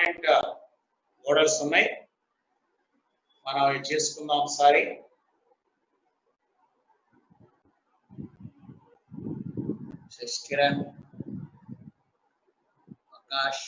Important models ఉన్నాయి, మనం అవి చేసుకుందాం ఒకసారి. శశికిరణ్, ఆకాష్,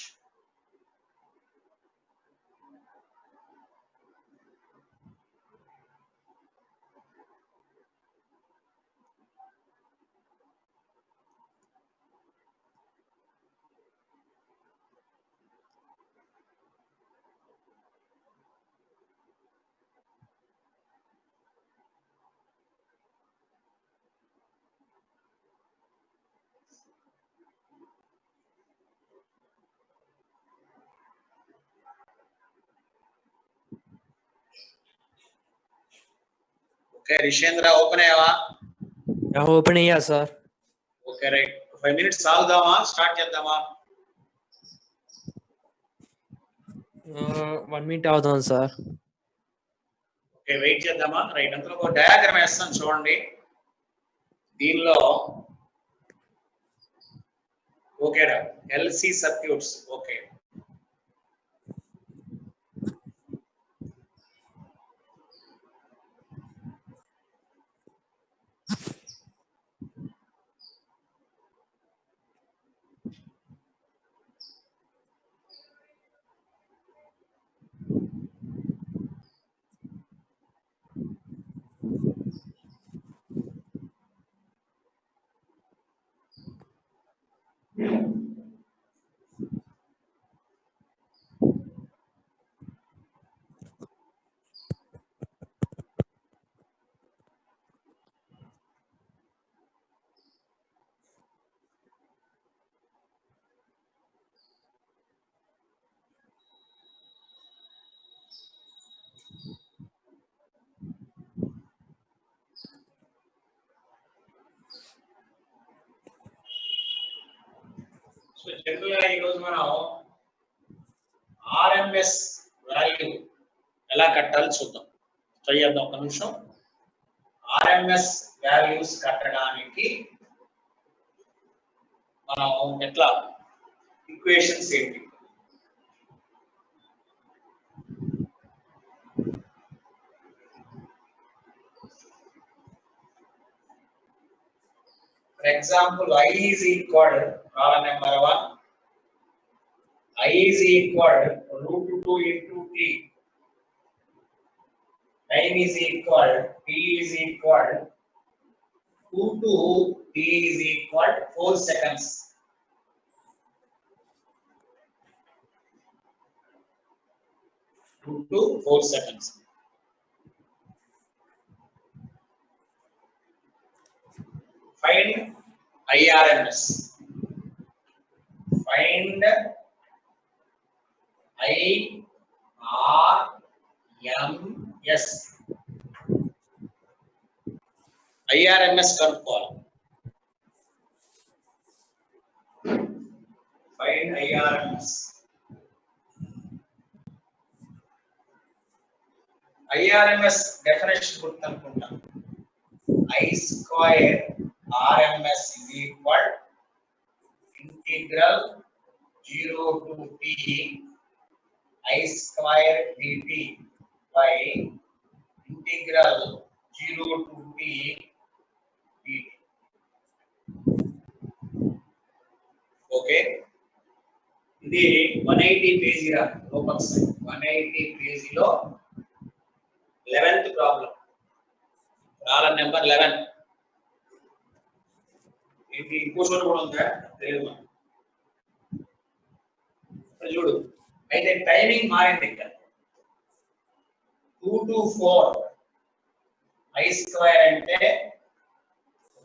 ఓకే. రిషేంద్ర ఓపెన్ అయ్యావా? ఓపెన్ అయ్యా సార్. Okay right. 5 minutes ఆగుదామా, స్టార్ట్ చేద్దామా? 1 minute అవుతుంది సార్. ఓకే, వెయిట్ చేద్దామా? రైట్. అంతలో ఒక డయాగ్రామ్ వేస్తాను చూడండి. దీనిలో ఓకేరా, LC circuits. Okay, so general గా ఈరోజు మనం ఆర్ఎంఎస్ వాల్యూ ఎలా కట్టాలి చూద్దాం. ట్రై చేద్దాం ఒక నిమిషం. ఆర్ఎంఎస్ వాల్యూస్ కట్టడానికి మనం ఎట్లా, ఈక్వేషన్స్ ఏంటి? For example, I is equal, problem number 1, I is equal root 2 into t. Time is equal, t is equal 2 to t is equal 4 seconds. To 4 seconds. Find IRMS. Find IRMS. IRMS కనుక్కోవాలి. Find IRMS. IRMS definition గుర్తనుకుంటా. I square RMS is equal integral 0 to t I square dt by integral 0 to t dt. Okay, ఇది 180 page రా లోపల side. 180 పేజీలో 11th problem, problem number 11. ఇది ఇంకో చోట కూడా ఉందా తెలియదు. చూడు, అయితే టైమింగ్ మారింది ఇక్కడ. 2 to 4 I square అంటే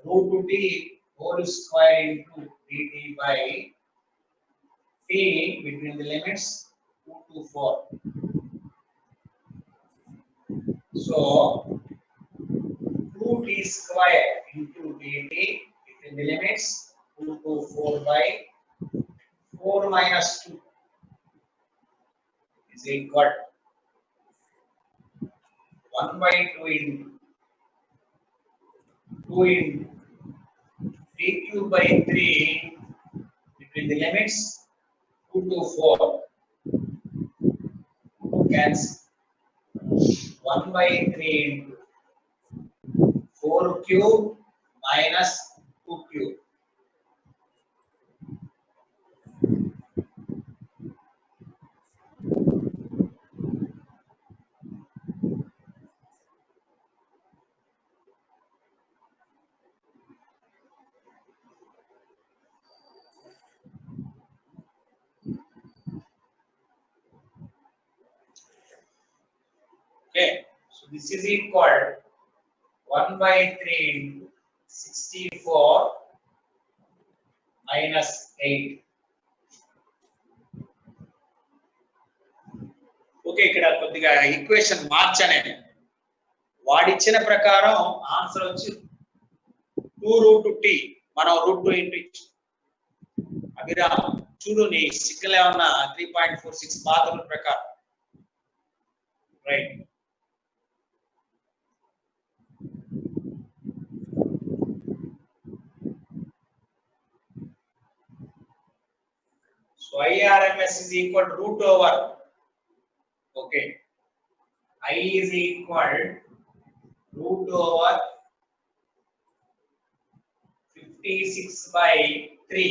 root t whole square into dt by t between the limits 2 to 4. So 2t square into dt between the limits 2 to 4 by 4 minus 2 is equal 1 by 2 into 2 into t cube by 3 between the limits 2 to 4 cancel. 1 by 3 into 4 cube minus 2 cube. Okay, so this is equal 1 by 3 into 64 minus 8. Okay, ఇక్కడ కొద్దిగా equation మార్చనే. వాడిచ్చిన ప్రకారం answer వచ్చి 2√t, మనం √2 into ఇచ్చు. అభిరామ్ చూడు, నీ signal ఏమన్నా 3.46 పాత రూల్ ప్రకారం. Right. So IRMS is equal to root over. Okay. I is equal root over 56 by 3.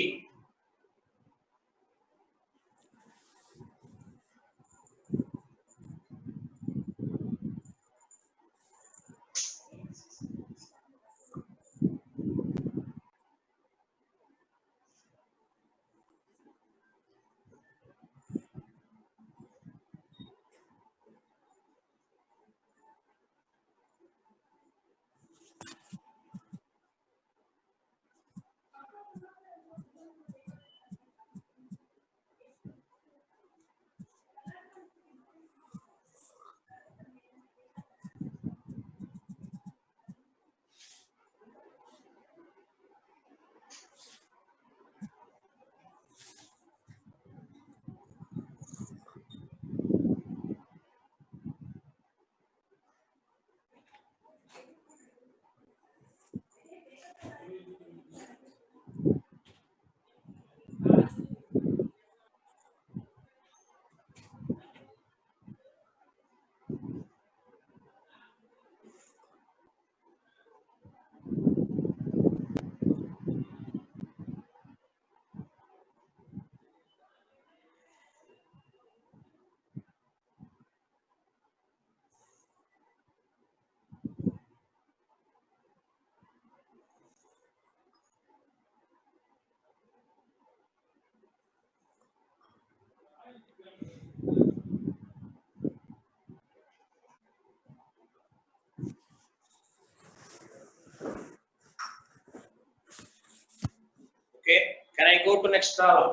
Okay, can I go to next problem?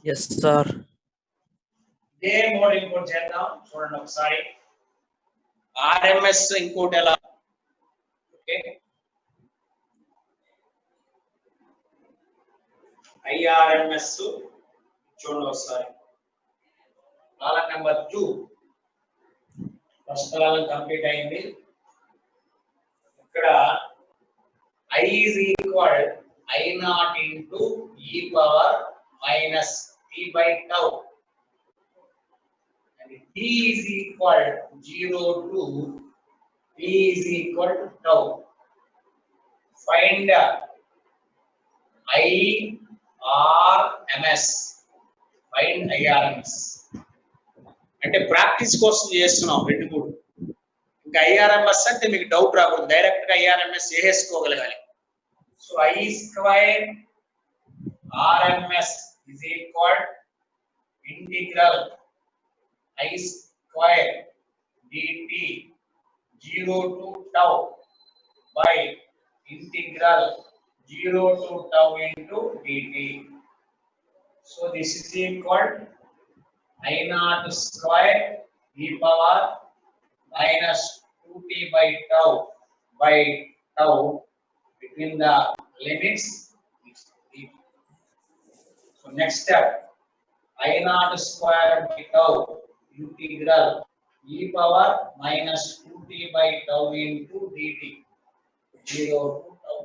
Yes, sir. ఇదే మోడ్ ఇంకోటి చేద్దాం, చూడండి ఒకసారి. ఆర్ఎంఎస్ ఇంకోటి ఎలా? ఓకే, ఐఆర్ఎంఎస్ చూడండి ఒకసారి. కాలం నెంబర్ 2, ఫస్ట్ కాలం కంప్లీట్ అయింది. ఇక్కడ I is equal I0 into e power minus t by tau, and t is equal 0 to t is equal to tau. Find IRMS. Find IRMS. అంటే practice కోసం చేస్తున్నాం 2-3. ఇంకా IRMS అంటే మీకు డౌట్ రాకూడదు, direct గా IRMS చేసేసుకోగలగాలి. So I square RMS is equal integral I square dt 0 to tau by integral 0 to tau into dt. So this is equal I0 square e power minus 2t by tau between the limits. So next step, I0 square by tau integral e power minus 2t by tau into dt 0 to tau.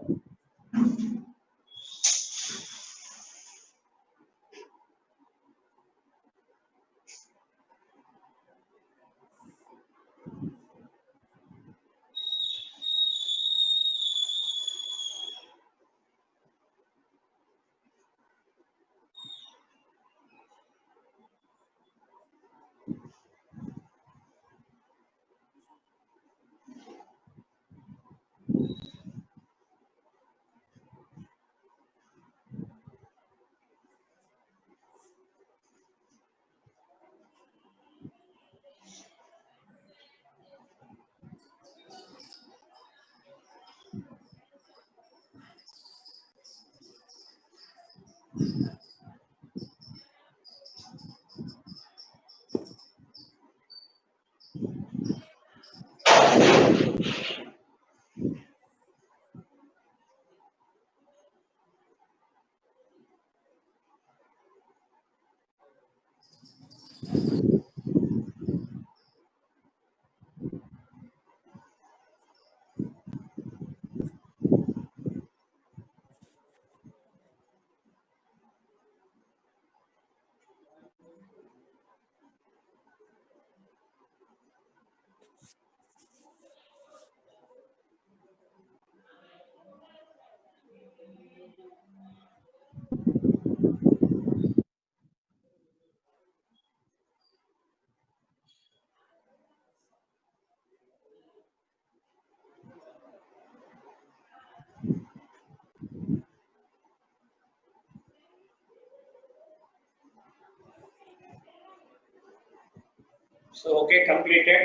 So okay, completed.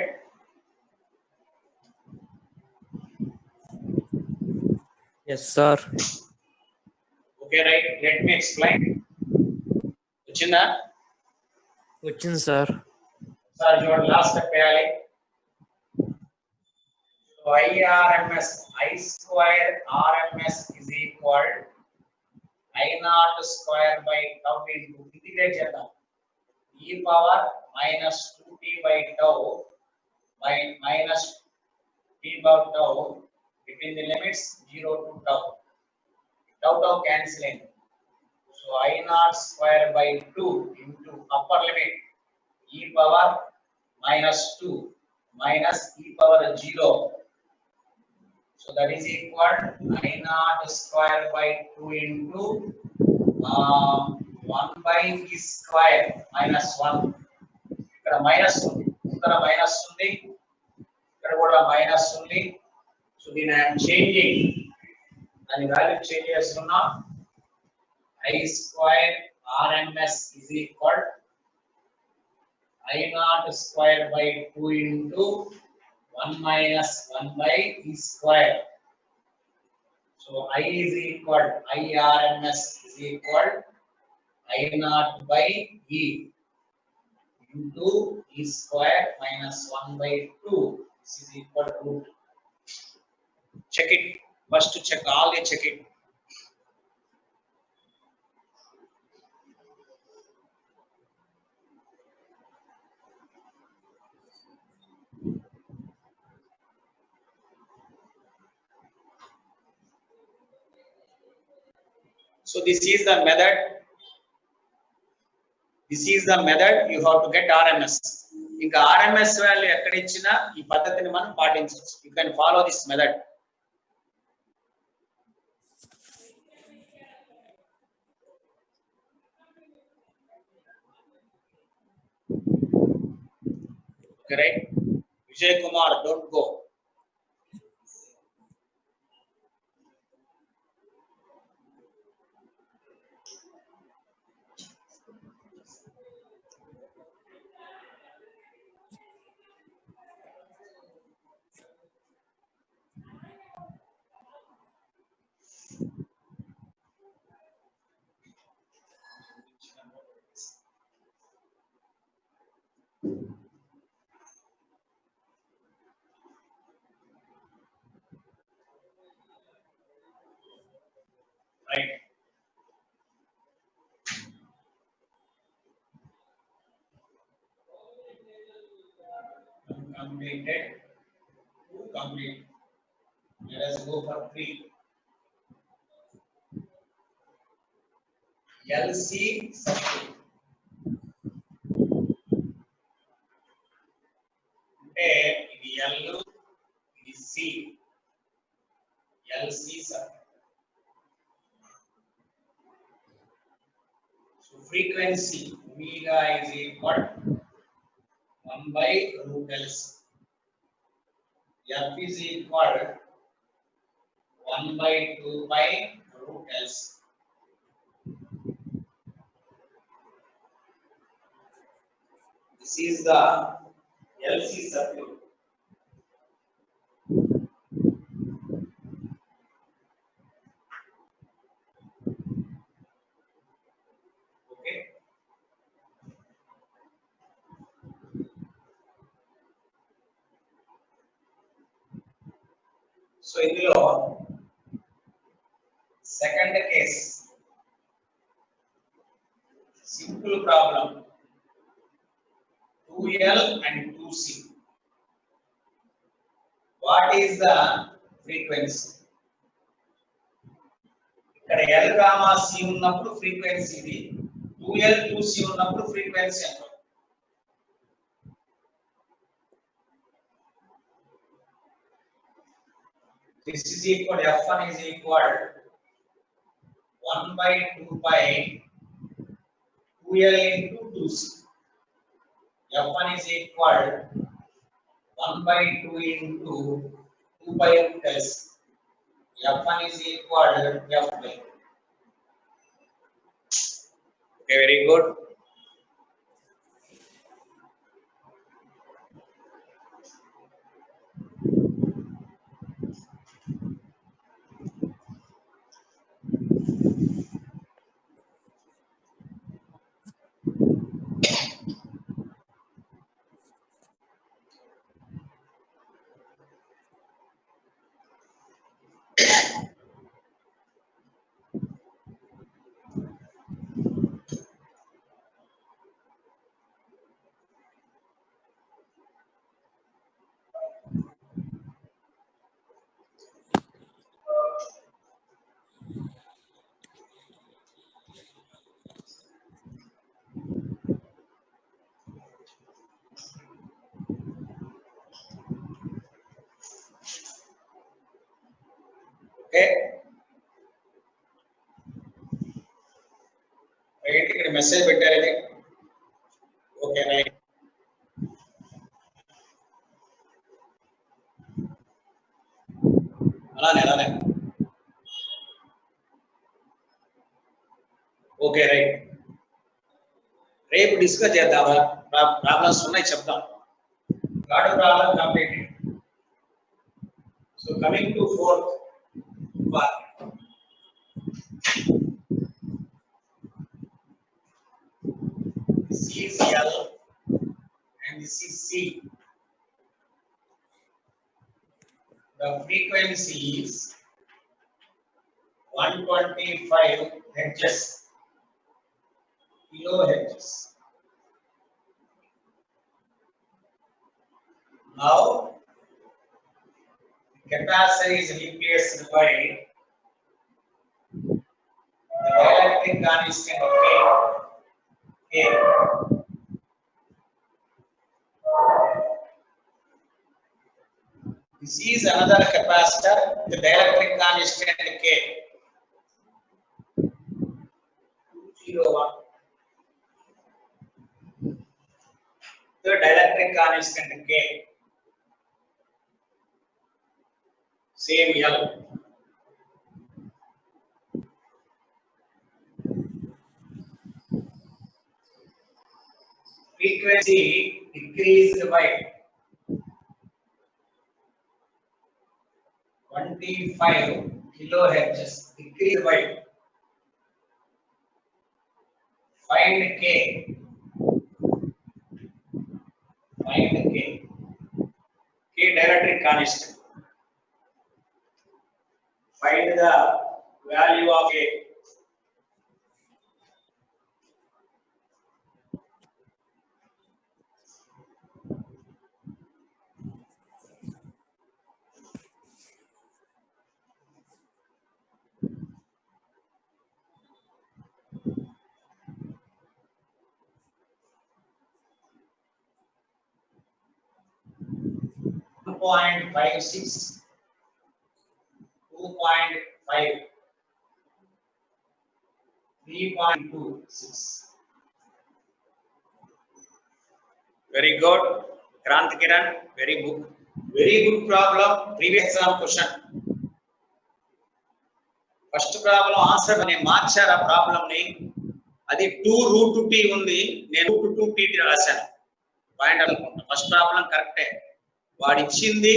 Yes, sir. Okay, right. Let me explain. Uchinda, వచ్చింది sir. sir, your last step చేయాలి. So IRMS, I square RMS is equal I naught square by tau into integrate చేద్దాం. E power minus 2t by tau by minus t by tau between the limits 0 to tau. Tau cancelling. So I naught square by 2 into upper limit e power minus 2 minus e power 0. So that is equal I naught square by 2 into 1 by e square minus 1. ఇక్కడ minus ఉంది, ఇక్కడ minus ఉంది, ఇక్కడ కూడా minus ఉంది. So దీని I'm changing, దాని value change చేస్తున్నా. I square RMS is equal I naught square by 2 into 1 minus 1 by e square. So I is equal IRMS is equal I naught by e into e square minus 1 by 2. This is equal to root. Check it. First check all the check it. So this is the method. This is the method you have to get RMS. ఇంకా RMS value ఎక్కడ ఇచ్చినా ఈ పద్ధతిని మనం పాటించవచ్చు. You can follow this method. Okay, right? Vijay Kumar, don't go. Right. Completed. Two complete. Let us go for 3. LC circuit. అంటే ఇది L, ఇది C. LC circuit. So frequency omega is equal 1 by root LC. F is equal 1 by 2 by root LC. This is the LC circuit. Okay. So ఇందులో second case simple problem 2L and 2C. What is the frequency? ఇక్కడ L, C ఉన్నప్పుడు frequency ఇది, 2L 2C ఉన్నప్పుడు frequency ఎంత? This is equal, F1 is equal 1 by 2 by 2L into 2C. F1 is equal 1 by 2 into 2 by root LC. F1 is equal F by. Okay, very good. Message పెట్టారండి. Okay right. అలానే okay right. రేపు discuss చేద్దామా? Problems ఉన్నాయి చెప్తాం. Third problem completed. So coming to fourth part. This is L and this is C. The frequency is 125 hertz, kilohertz. Now, the capacitor is replaced by the dielectric constant K. This is another capacitor, the dielectric constant K. 201. The dielectric constant K. Same L. Frequency decreased by 25 kilohertz. Decreased by. Find K. Find K. K dielectric constant. Find the value of K. .56, 2.5, 3.26. Very good, Grant Kiran. Very good problem. Previous exam question. First problem answer ne marchara problem ni. అది 2√2t ఉంది, నేను 2√2t రాశాను. Point అనుకుంటా. First problem కరెక్టే, వాడు ఇచ్చింది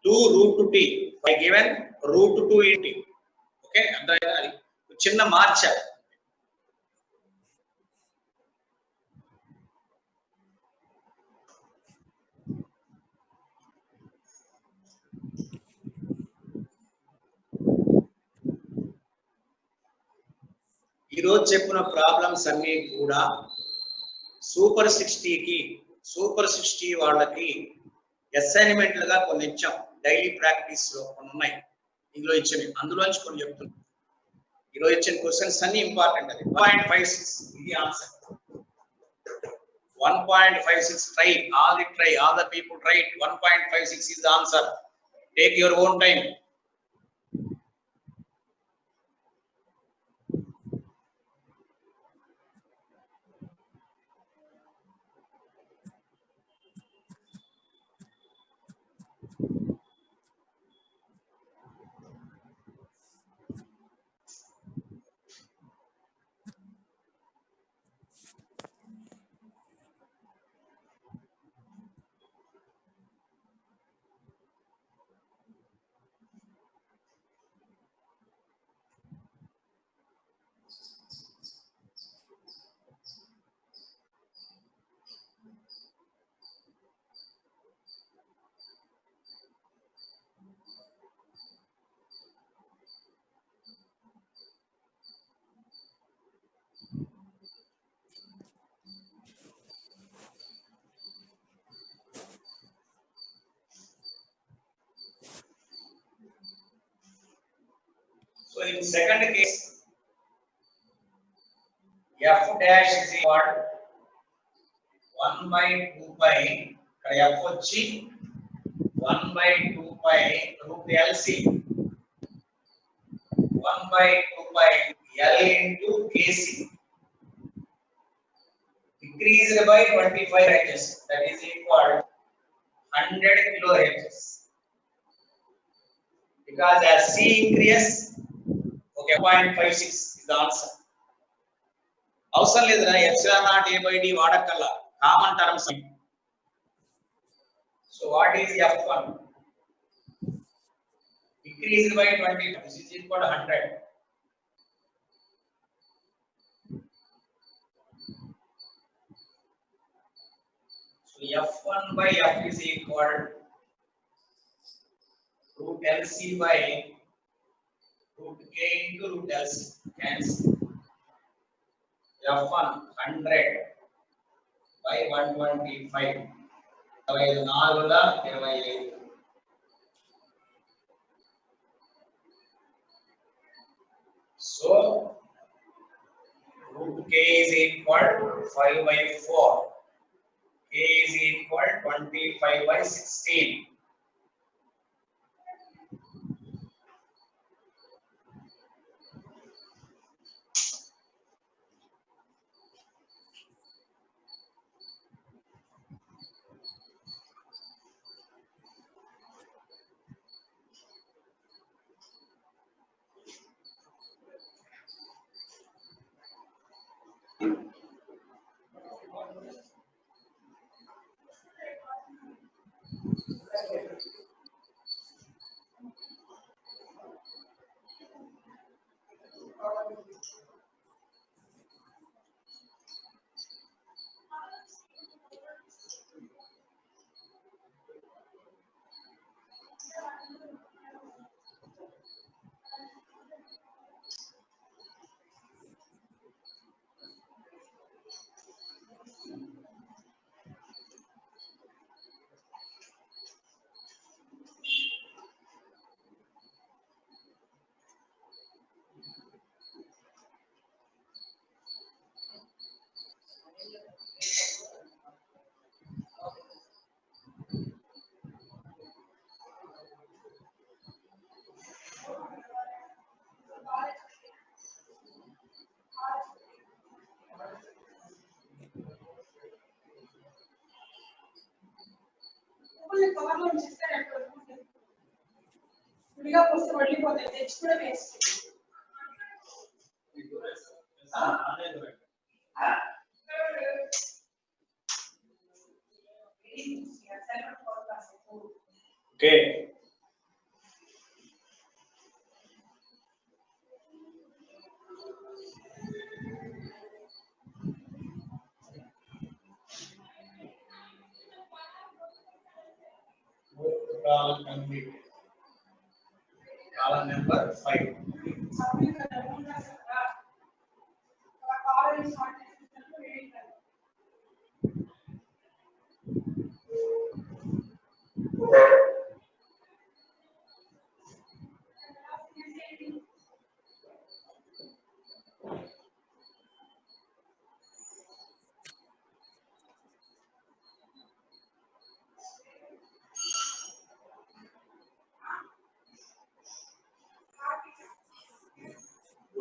2√2t, by given √2t. Okay, అర్థమైందా? అది చిన్న మార్చ. ఈరోజు చెప్పిన ప్రాబ్లమ్స్ అన్ని కూడా సూపర్ 60 వాళ్ళకి అసైన్మెంట్లుగా కొన్ని ఇచ్చాం. డైలీ ప్రాక్టీస్ లో కొన్ని ఉన్నాయి, ఇందులో ఇచ్చాను. అందులోంచి కొన్ని చెప్తున్నాం. ఈరోజు ఇచ్చిన క్వశ్చన్స్ అన్ని ఇంపార్టెంట్. అది 1.56 ఇది answer. 1.56 try, all the people try it. 1.56 is the answer. Take your own time. So in second case, f dash is equal 1/2 pi, ఇక్కడ f వచ్చి 1/2 pi root LC, 1/2 pi L into KC. increased by 25 Hz, that is equal 100 kilohertz. Because as C increases, okay, 0.56 is the answer. అవసరం లేదురా epsilon naught A by D వాడకల్లా common terms. So what is F1? Increased by 20, this is equal to 100. So F1 by F is equal root LC by root K into root LC. Cancel. F1 100 by 125. 25. So root K is equal to 5 by 4. K is equal 25 by 16. Okay. Column complete. Column number 5.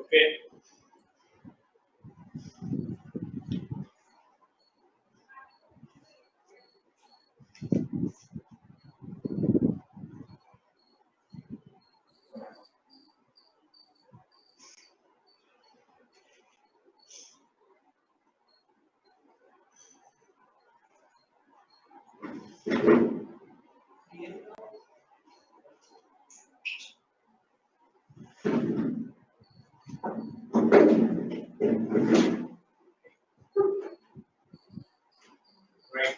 Okay. Right.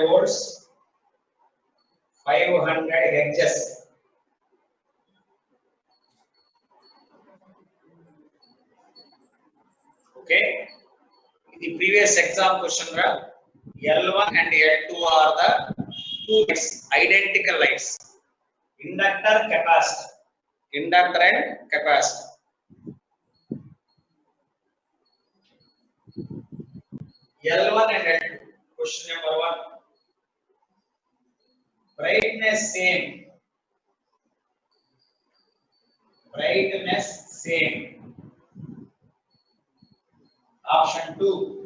Volts, 500 hertz. Okay. In the previous exam question, L1 and L2 are the two lines, identical lines. Inductor, capacitor. Inductor and capacitor. L1 and L2. Question number 1. Brightness same. Brightness same. Option 2.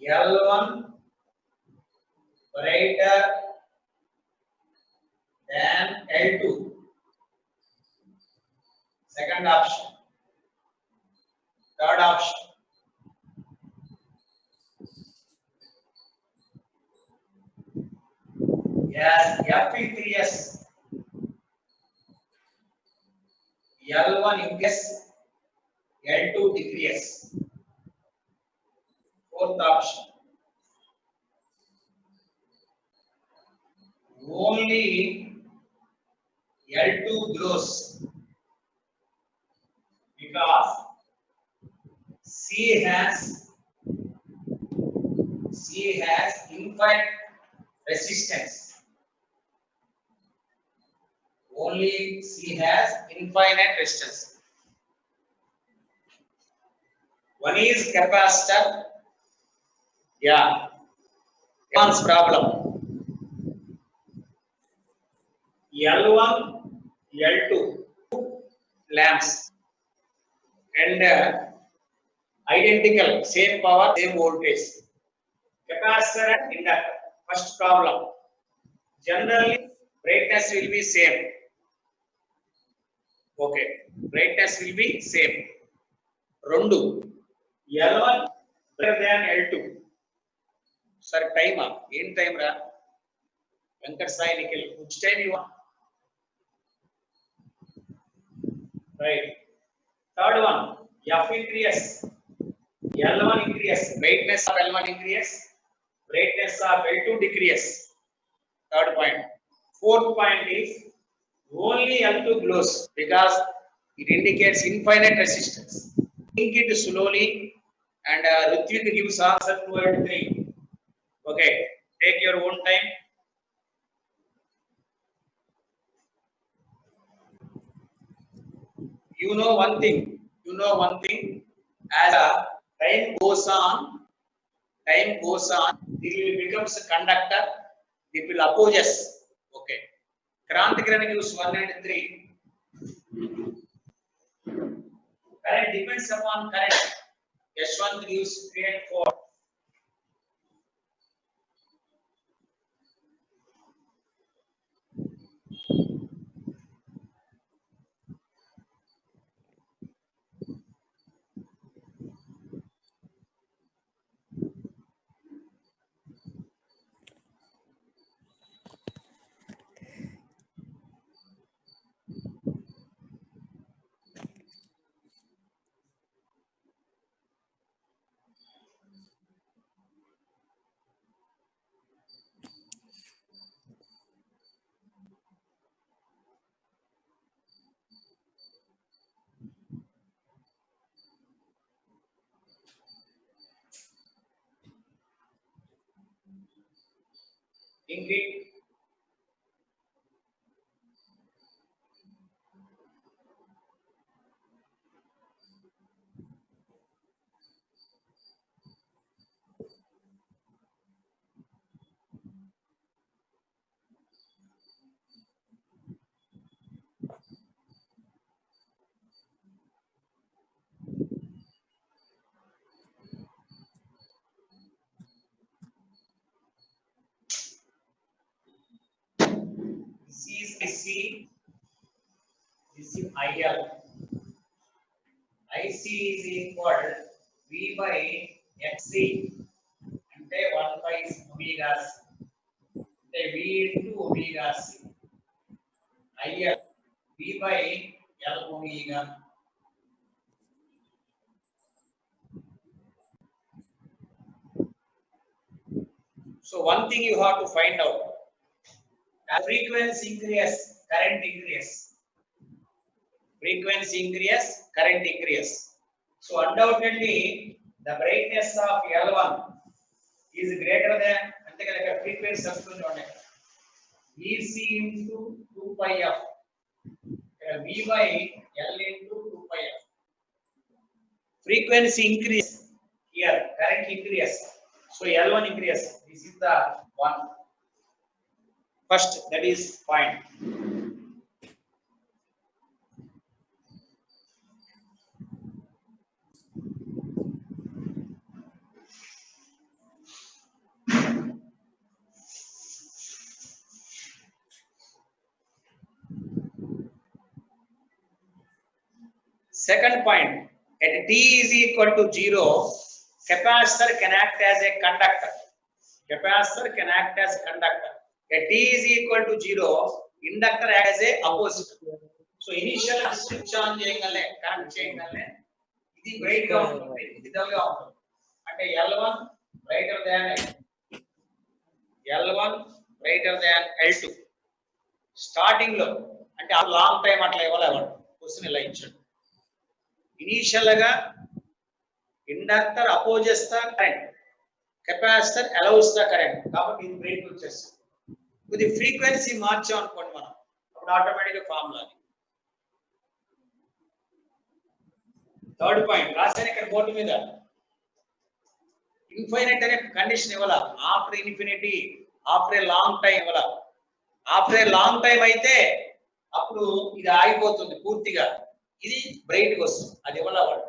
L1 brighter than L2. Second option. Third option. Yes, Fe3S. L1 increase, L2 decrease. Fourth option. Only L2 grows because C has infinite resistance. Only C has infinite resistance. One is capacitor. Yeah. One's problem. L1, L2 lamps and identical, same power, same voltage. Capacitor and inductor. First problem. Generally, brightness will be same. Okay, brightness will be same. Rendu. L1 better than L2. Sir, time up. In time ra. Venkat Sai Nikhil. Which time you want? Right. Third one. F increase. L1 increase. Brightness of L1 increase. Brightness of L2 decrease. Third point. Fourth point is only L2 glows because it indicates infinite resistance. Think it slowly and Rutvik gives answer 2 and 3. Okay, take your own time. You know one thing. As time goes on, it will becomes a conductor. It will opposes. Okay. Krantikran gives 1 and 3. Current depends upon current. Yashwant gives 3 and 4. Ingrid. This is IC. This is IL. IC is equal V by XC. అంటే 1 by omega C. అంటే V into omega C. IL V by L omega. So one thing you have to find out. As frequency increase, current increase. frequency increase, current increase. So undoubtedly the brightness of L1 is greater than ante kada frequency substitute unde Vc into 2 pi f V by L into 2 pi f. Frequency increase here, current increase. So L1 increase. This is the one. First, that is point. Second point, at t is equal to 0, capacitor can act as a conductor. Capacitor can act as a conductor. At t is equal to 0, inductor as a opposite. So initial switch on చేయగలనే connect చేయగలనే ఇది bright గా ఉంటుంది ఇది dull గా ఉంటుంది అంటే L1 brighter దాన్ L1 brighter దాన్ L2 starting లో అంటే ఆ లాంగ్ టైం అట్లా ఇవ్వలేవాడు క్వశ్చన్ ఇలా ఇచ్చాడు ఇనిషియల్ గా inductor opposes the current capacitor allows the current కాబట్టి ఇది బ్రేక్ వచ్చేస్తుంది ఇది ఫ్రీక్వెన్సీ మార్చాం అనుకోండి మనం అప్పుడు ఆటోమేటిక్ గా ఫార్ములా అది థర్డ్ పాయింట్ రాసాను ఇక్కడ బోర్డు మీద ఇన్ఫైనైట్ అనే కండిషన్ ఇవ్వాల after infinity after a long time ఇవ్వాల ఆఫ్టర్ ఏ లాంగ్ టైం అయితే అప్పుడు ఇది ఆగిపోతుంది పూర్తిగా ఇది బ్రైట్ గా వస్తుంది అది ఇవ్వాల వాడు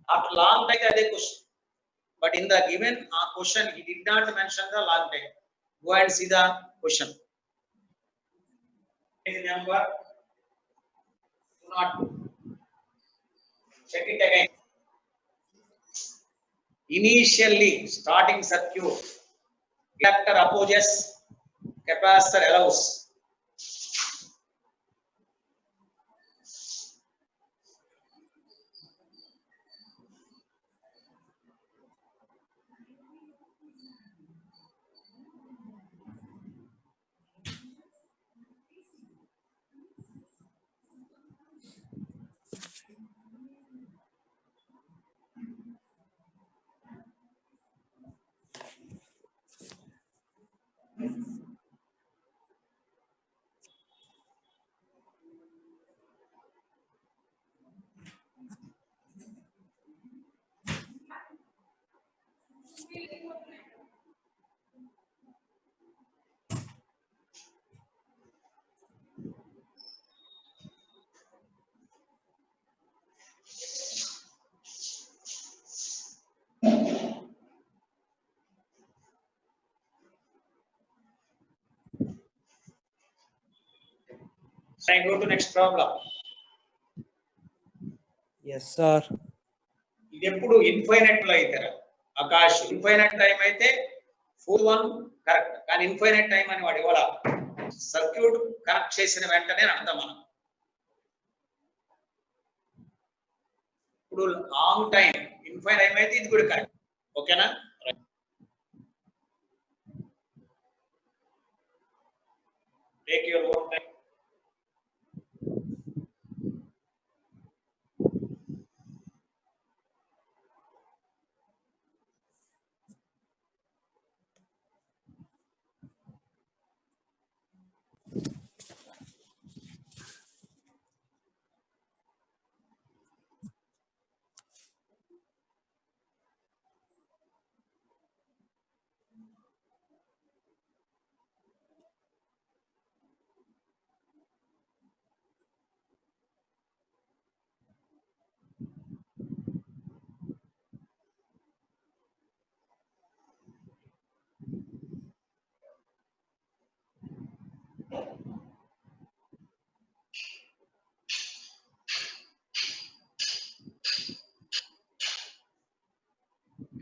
ఆఫ్టర్ లాంగ్ టైం అదే question but in the given ఆ question he did not mention the long time. Go and see the question. Page number 202. Check it again. Initially starting circuit, inductor opposes, capacitor allows. So I go to next problem. Yes, sir. ఇది ఎప్పుడు infinite లో అయితే Akash infinite time అయితే four one correct కానీ infinite time అని వాడు ఇవ్వాల circuit connect చేసిన వెంటనే అర్థం మనం ఇప్పుడు లాంగ్ టైం ఇన్ఫైనైట్ టైం అయితే ఇది కూడా కరెక్ట్ ఓకేనా take your own time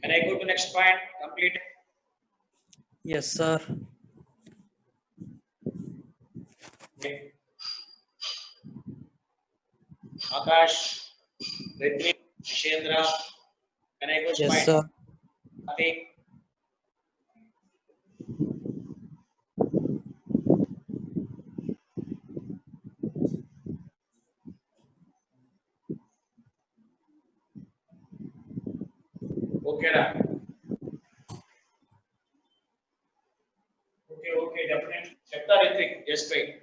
Can I go to next point? Complete. Yes, sir. Okay. Akash, Ritwik, Shendra. Can I go to Yes, point? sir. Karthik. Okay, ra. Okay, definitely. Chapter Ritik, just wait.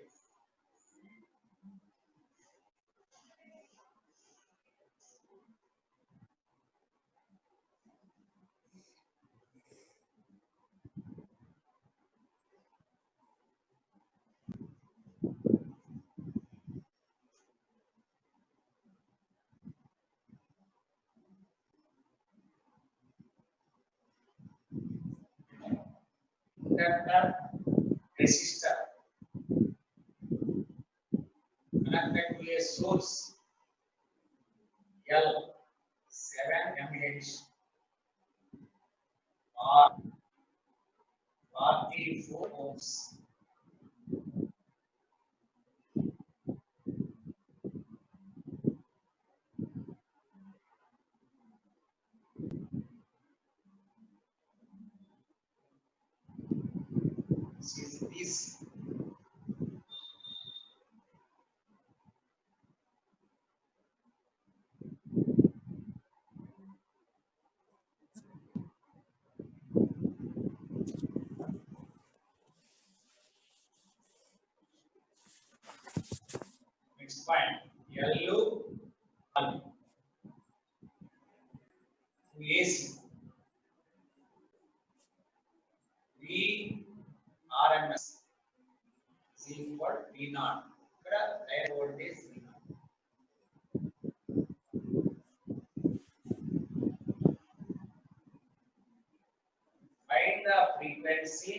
Inductor, resistor, connected to a source L 7 mAh or 44 ohms. This next point L AC V RMS is equal V naught. ఇక్కడ line voltage V naught. Find the frequency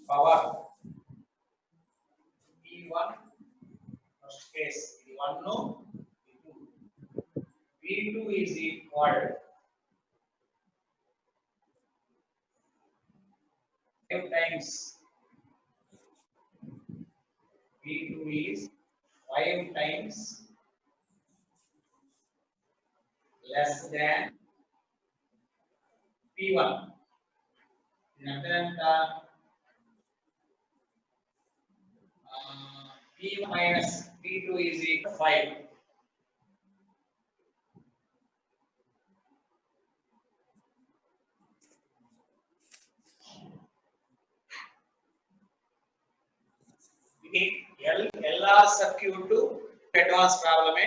power P1 first case V1 no V2 is equal 5 times V2 is 5 times less than P1. Then P1 minus P2 is equal to 5. LR circuit advance ప్రాబ్లమే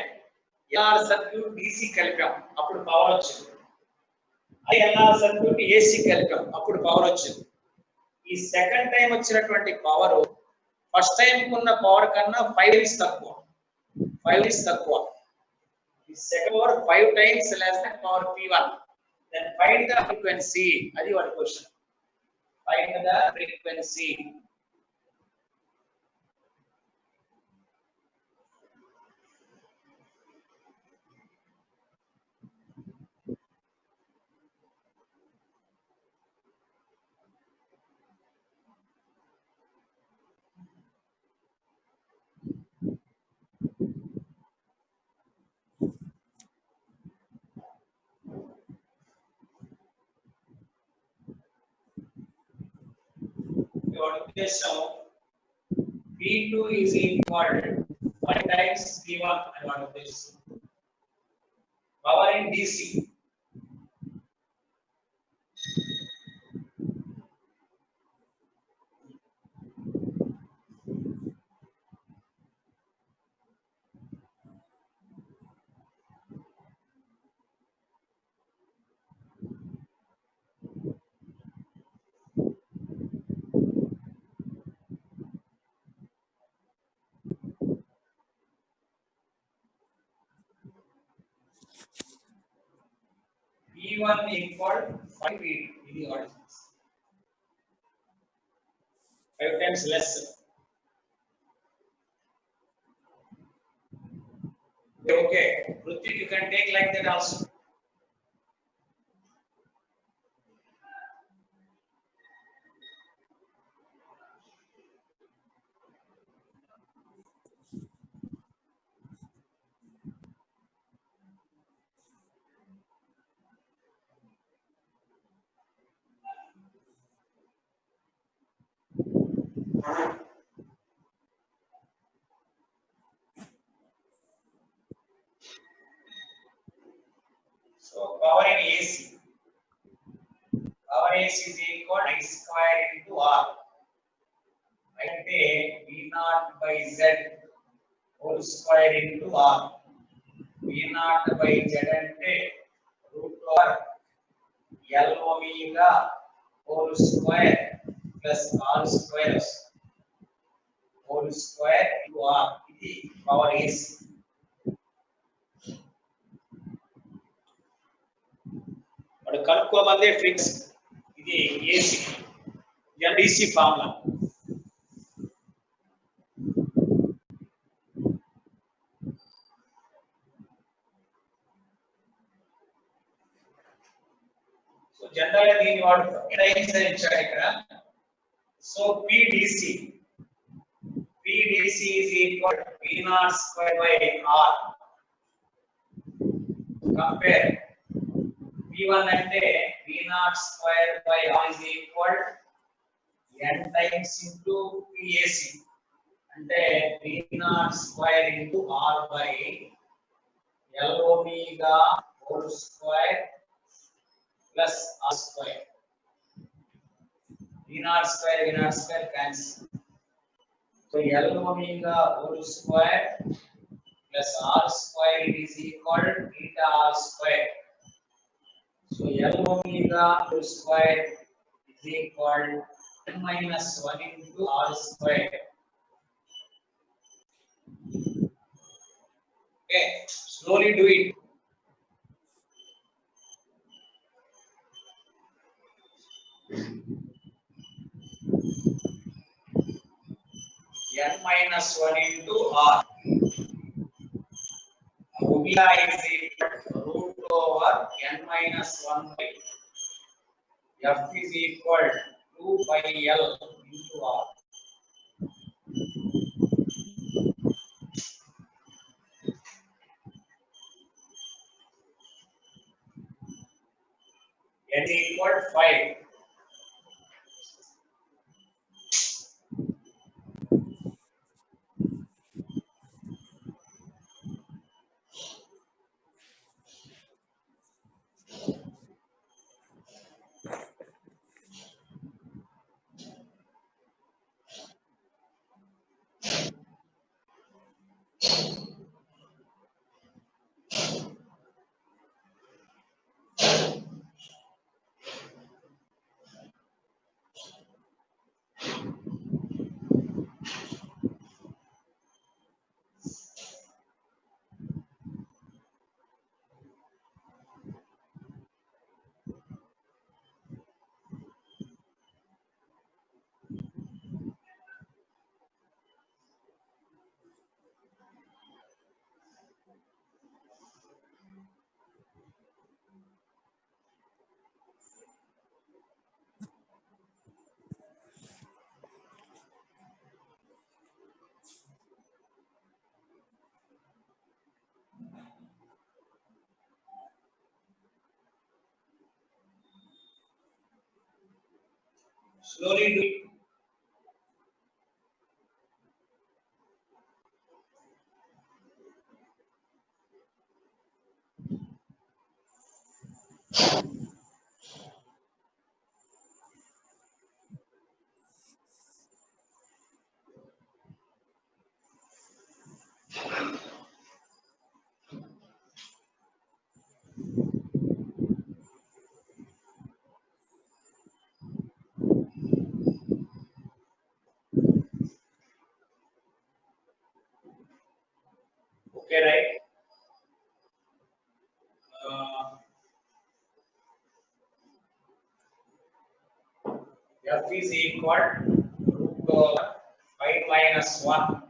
LR circuit DC కలిపాం అప్పుడు power వచ్చింది అది LR circuit AC కలిపాం అప్పుడు power వచ్చింది ఈ second time వచ్చినటువంటి power first time ఉన్న power కన్నా 5 is తక్కువ 5 is తక్కువ ఈ second power 5 times less than power P1 then find the frequency అది వాడి question find the frequency your uddesham P2 is equal to 1 times P1 and what of this power in DC P1 equal 5 ఇది what is this 5 times less okay Rutik you can take like that also power in AC. Power AC is equal to I square into R. అంటే V naught by Z whole square into R. V naught by Z అంటే root over L omega whole square plus R square whole square into R. ఇది power AC. వాడు కనుక్కోమందే fix. ఇది AC. ఇది DC formula. So general గా దీన్ని వాడుతాం. Times అని ఇచ్చాడు ఇక్కడ. So PDC is equal to V naught square by R. Compare V1 అంటే V naught square by R is equal N times into PAC. అంటే V naught square into R by L omega whole square plus R square. V naught square cancel. So L omega whole square plus R square is equal to theta R square. So L omega whole square is equal to n minus 1 into R square. Okay, slowly do it. N minus 1 into R. Omega is equal to root over N minus 1 by F is equal to 2 by L into R. N is equal to 5. Slowly do it. Okay, right? F is equal root over 5 minus 1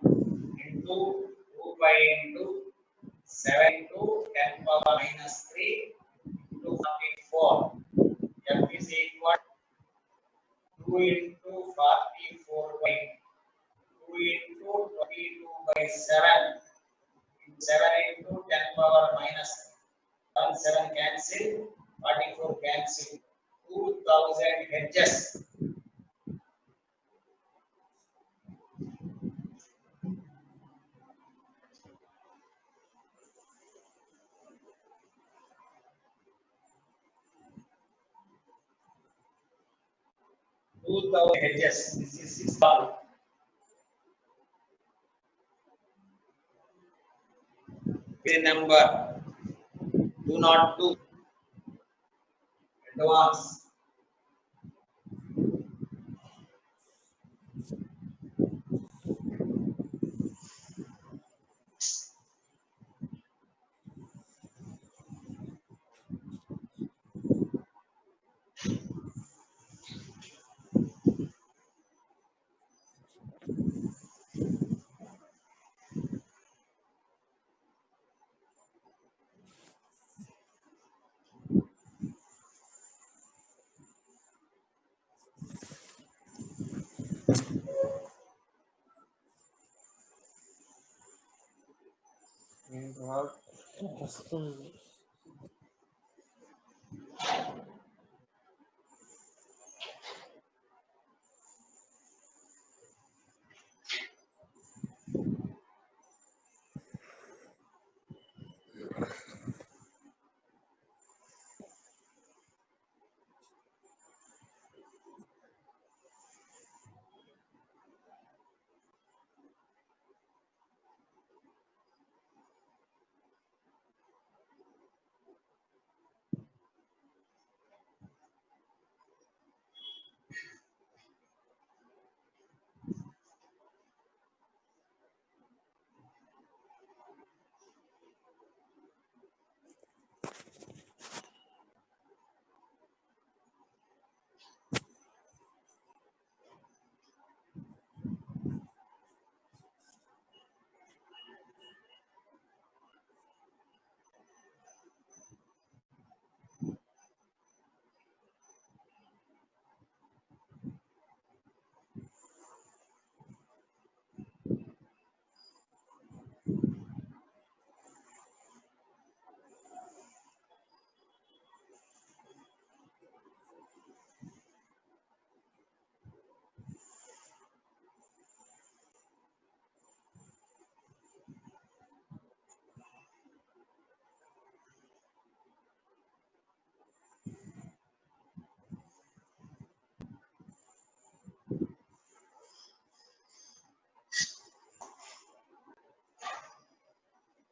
into 2 pi into 7 into 10 power minus 3 into 44. F is equal 2 into 44 by 2 into 22 by 7. 7 into 10 power minus 1, 7 cancel, 44 cancel, 2000 hedges. 2000 Hz. This is 6,000. Page number 202. Advance.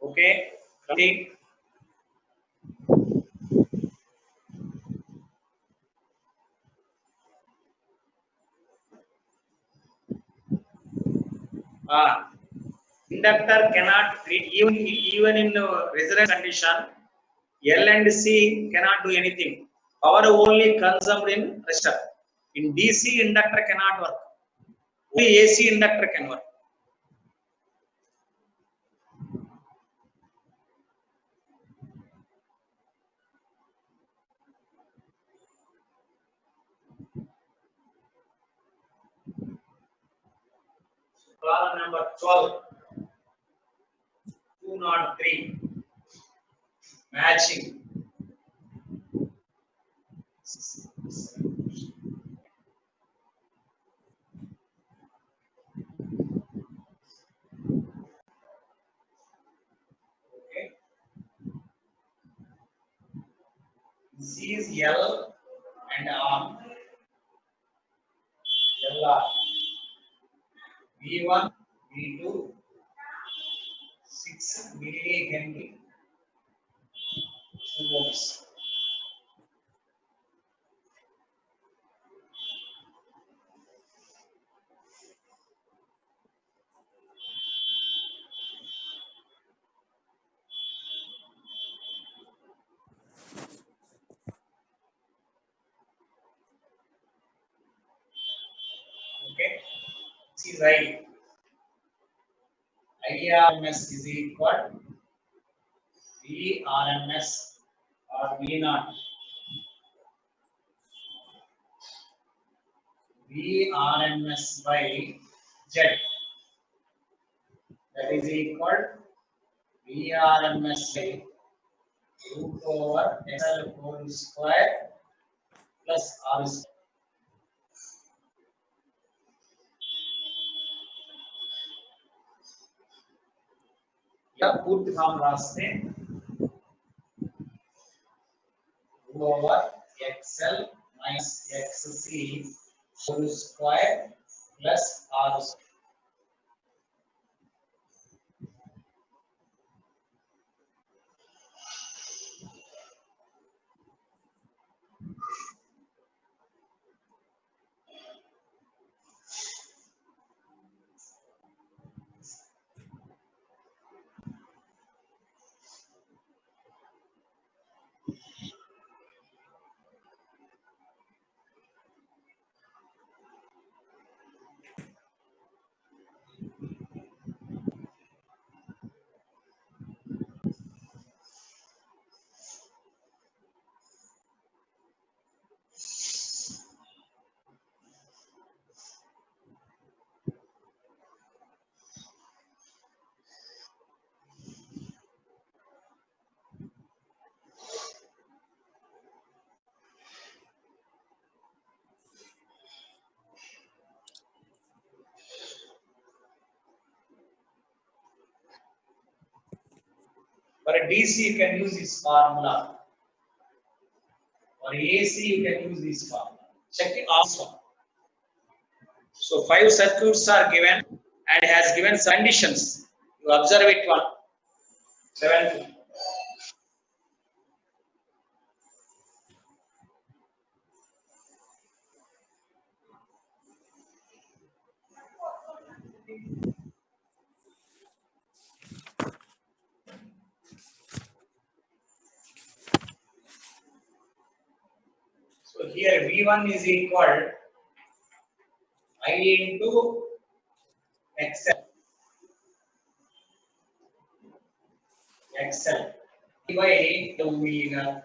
Okay. Ready? Inductor cannot read even in resonance condition. L and C cannot do anything. Power only consumed in resistor. In DC inductor cannot work. Only AC inductor can work. Problem number 12. 203. Matching. Okay. This is L and R. LR. V1, V2, 6 millihenry, 2 ohms. Okay. This is I. IRMS is equal VRMS or V0. VRMS by Z. That is equal VRMS by root over XL whole square plus R square. यह पूर्ति form रास्ते root over XL minus XC whole square plus r square. For a DC, you can use this formula. For AC, you can use this formula. Check it also. So 5 circuits are given and has given some conditions. You observe it one. 7. So here V1 is equal I into XL. XL by omega.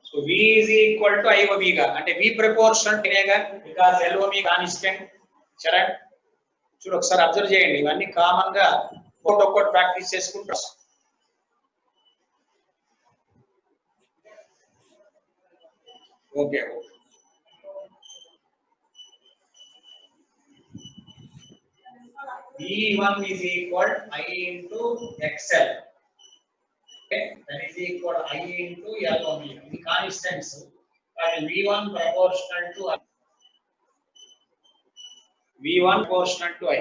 So V is equal to I omega. And V proportional to omega because L omega constant. Correct? చూడు ఒకసారి observe చేయండి ఇవన్నీ common గా ఒక్కొక్కటి practice చేసుకుంటాం okay V1 is equal I into XL. Okay, that is equal I into L omega. The constants. And V1 proportional to I. V1 proportional to I.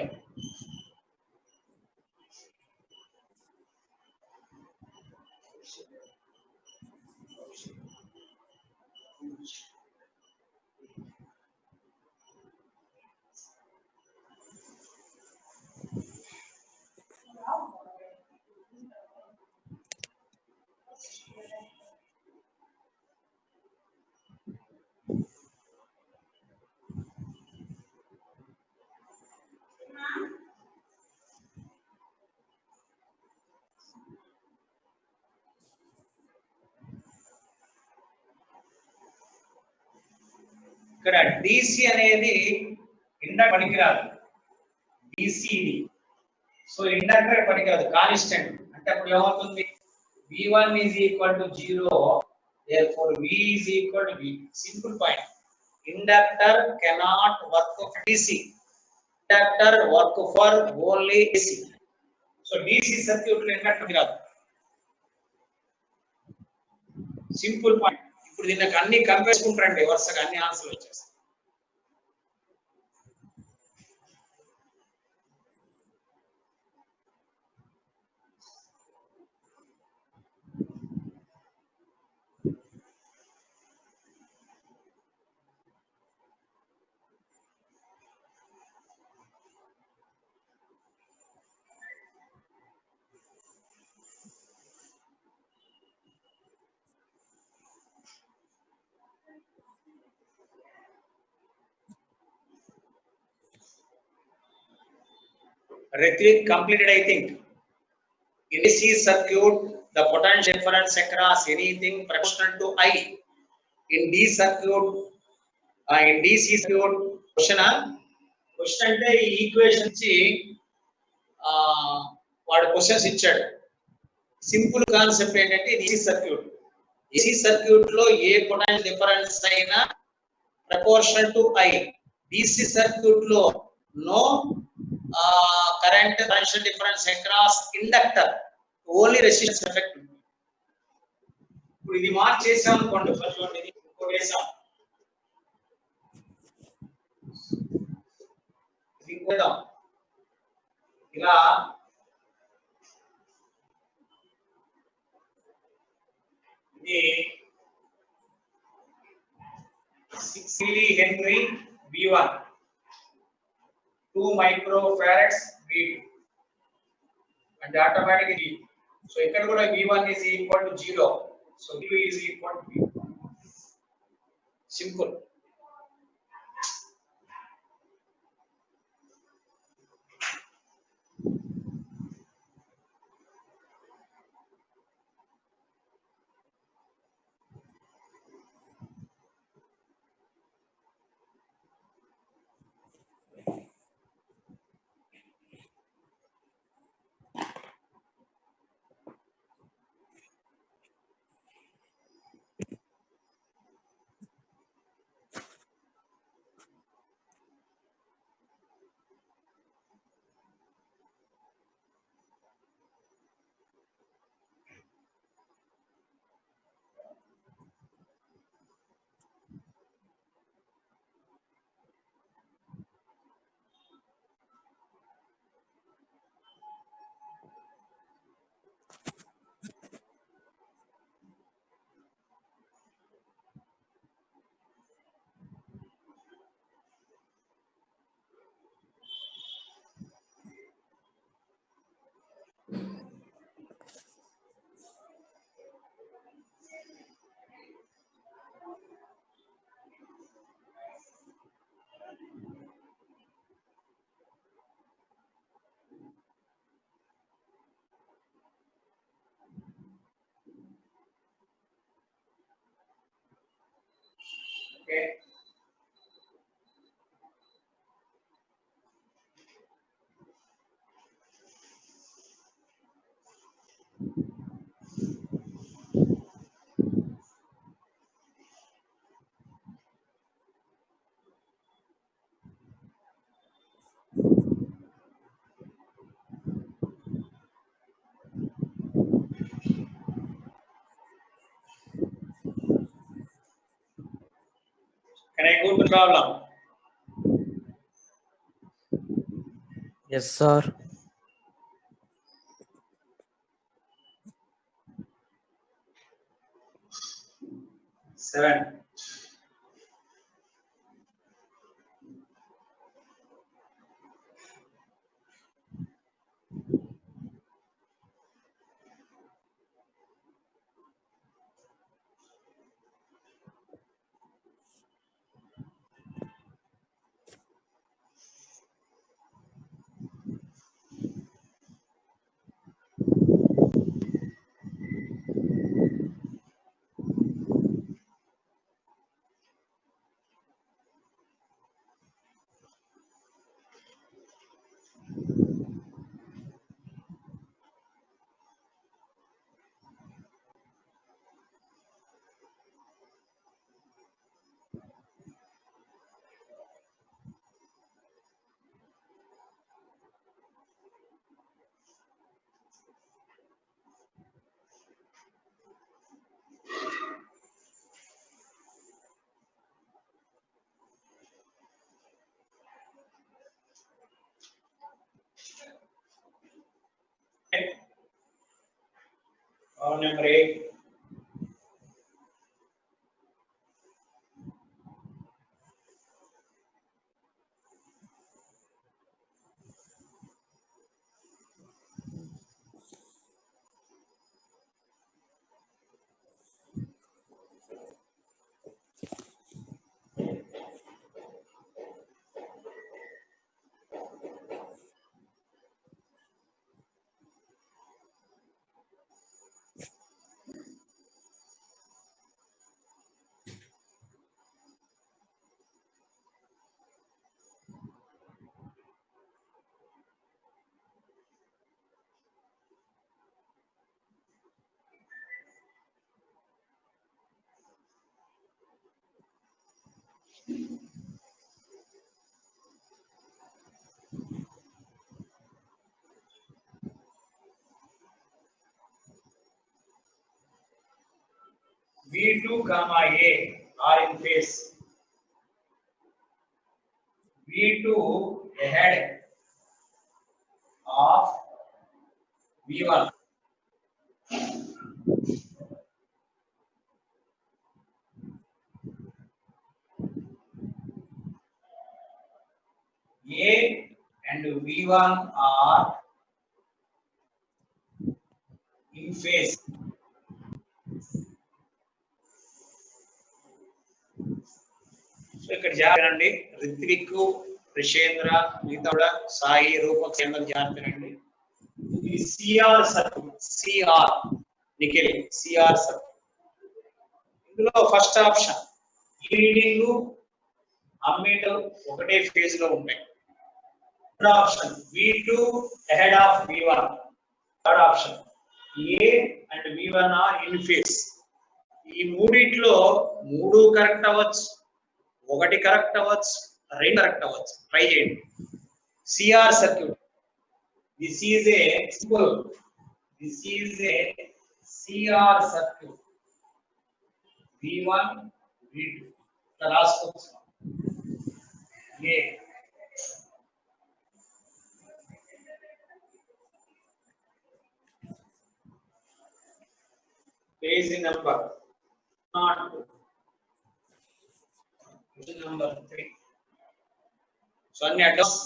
ఇక్కడ DC అనేది inductor పనికిరాదు DC so inductor పనికిరాదు constant అంటే అప్పుడు ఏమవుతుంది V1 is equal to 0 therefore V is equal to V. Simple point. Inductor cannot work for DC. Inductor work for only AC. So DC circuit లో inductor పనికిరాదు simple point. ఇప్పుడు దీనికి అన్ని కంపేర్చుకుంటారండి వరుసగా అన్ని ఆన్సర్లు వచ్చేస్తాయి. Ritvik completed, I think. In AC circuit, the potential difference across anything proportional to I. In DC circuit, question అంటే ఈ ఈక్వేషన్ ఇచ్చి వాడు క్వశ్చన్స్ ఇచ్చాడు. సింపుల్ కాన్సెప్ట్ ఏంటంటే ఏసీ సర్క్యూట్ లో ఏ పొటెన్షియల్ డిఫరెన్స్ అయినా proportional to I. DC circuit లో no current potential difference across inductor, only resistance effect. ఇప్పుడు ఇది మార్చేసాం అనుకోండి, చూడండి ఇంకో వేసాం, ఇది ఇంకోదాం, ఇలా ఇది 6 milli henry V1, 2 microfarads V2, and automatically, so ఇక్కడ కూడా V1 is equal to 0, so V2 is equal to V1. Simple. Okay. Can I go to problem? Yes, sir. Seven. Problem number 8. V2 comma A are in phase. V2 ahead of V1. A and V1 are in phase. So ఇక్కడ జాగ్రత్త రిత్విక్, రిషేంద్ర, మిగతా కూడా సాయి, రూపక్, కేంద్రం జాగ్రత్త. ఇది CR circuit, CR Nikhil, CR circuit. ఇందులో first option ఈ reading ammeter ఒకటే ఫేజ్ లో ఉంటాయి. Third option V2 ahead of V1. Third option A and V1 are in phase. ఈ మూడిట్లో మూడు కరెక్ట్ అవ్వచ్చు, ఒకటి కరెక్ట్ అవ్వచ్చు, రెండు కరెక్ట్ అవ్వచ్చు. ట్రై చేయండి. CR circuit. This is a simple, this is a CR circuit. V1 V2 రాసుకోవచ్చు. A page number not 2, page number 3. So అన్ని address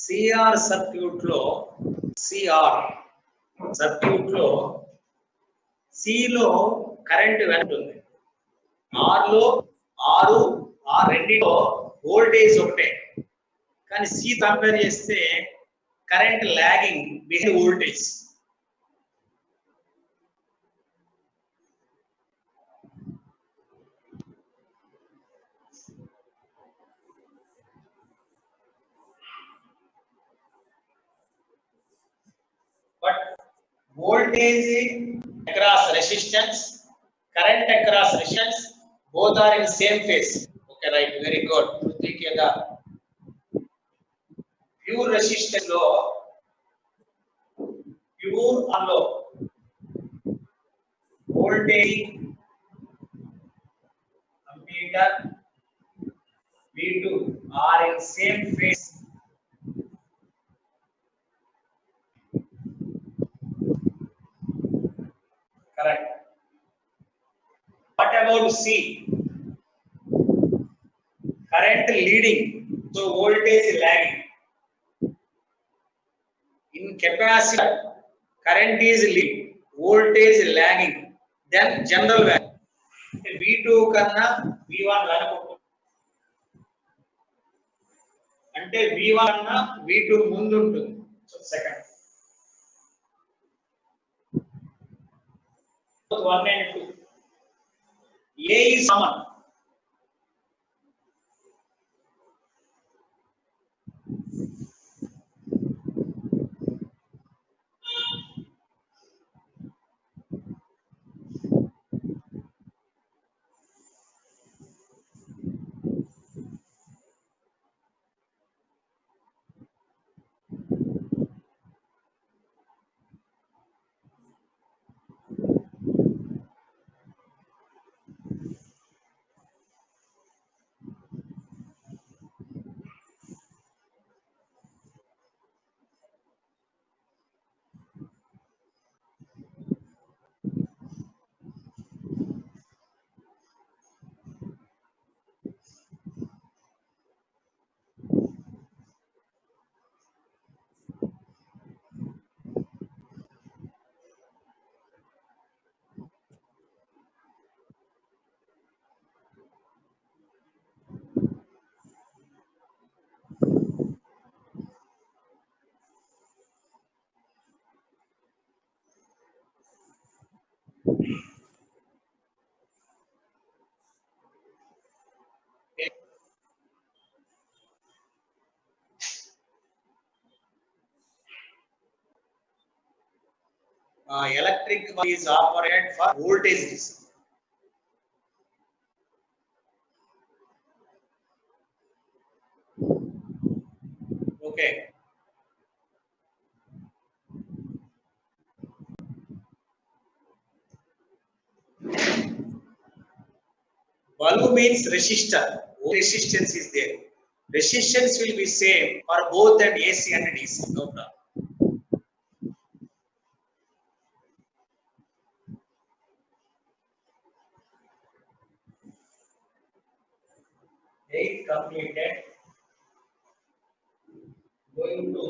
CR circuit. CR circuit లో సిలో కరెంట్ వెళ్తుంది, ఆర్లో ఆర్ రెండిలో వోల్టేజ్ ఒకటే. కానీ సి కంపేర్ చేస్తే current logging behind voltage. But voltage across resistance, current across resistance, both are in same phase. Okay, right, very good. Pruthikeda. Pure resistance lo, pure unlow, voltage ammeter V2 are in same phase. Correct. What about C? Current leading, so voltage lagging. In capacitor, current is leading, voltage lagging. Then general value. V2 కన్నా V1 వెనక. అంటే V1 కన్నా V2 ముందు ఉంటుంది. So second. 1 and 2. A is common. electric is operated for voltage DC. Okay. Bulb means resistor. Resistance is there. Resistance will be same for both and AC and DC. No problem. 8 completed. Going to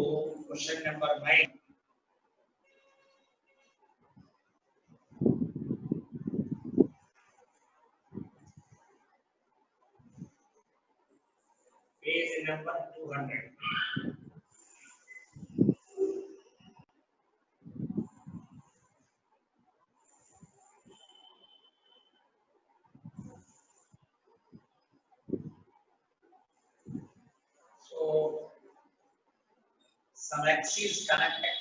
question number 9. Page number 200. So, some axis connected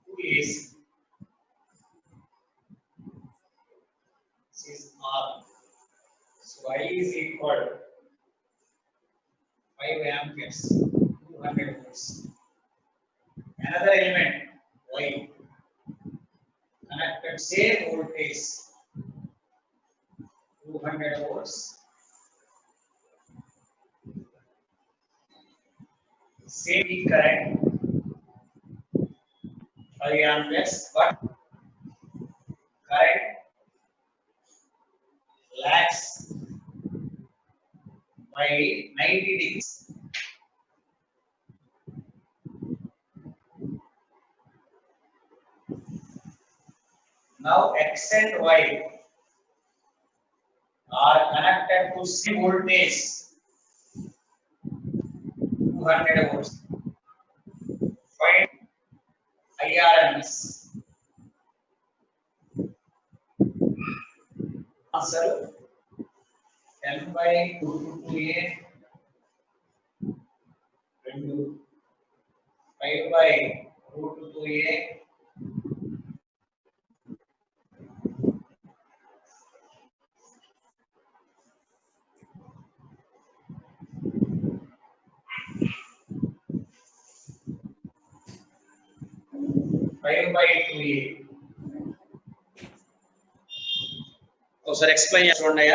to AC. This is R. So, I is equal to 5 amperes, 200 volts. Another element, Y, connected same voltage, 200 volts. Same current, 5 amperes, but current lags by 90 degrees. Now X and Y are connected to C voltage, 200 volts. Find IRMS. Answer 10 by 2 to A, 5 by root 2A, five by 2A. ఒకసారి explain చూడండి.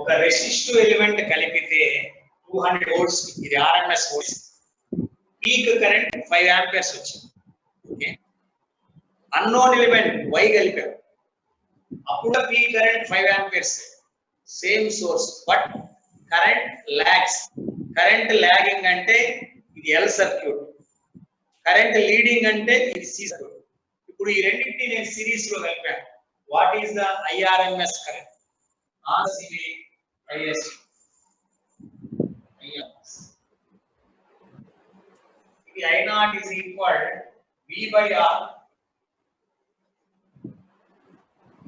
ఒక resistive element కలిపితే 200 volts, ఇది RMS volts, peak current 5 amperes వచ్చింది. Okay, unknown element Y కలిపాం, అప్పుడు peak current 5 amperes, same source, but current lags. Current lagging అంటే ఇది L సర్క్యూట్, కరెంట్ లీడింగ్ అంటే ఇది C సర్క్యూట్. ఇప్పుడు ఈ రెండింటిని నేను సిరీస్ లో కలిపాను. What is the IRMS current? RCB IS. ఇది I0 is equal V by R.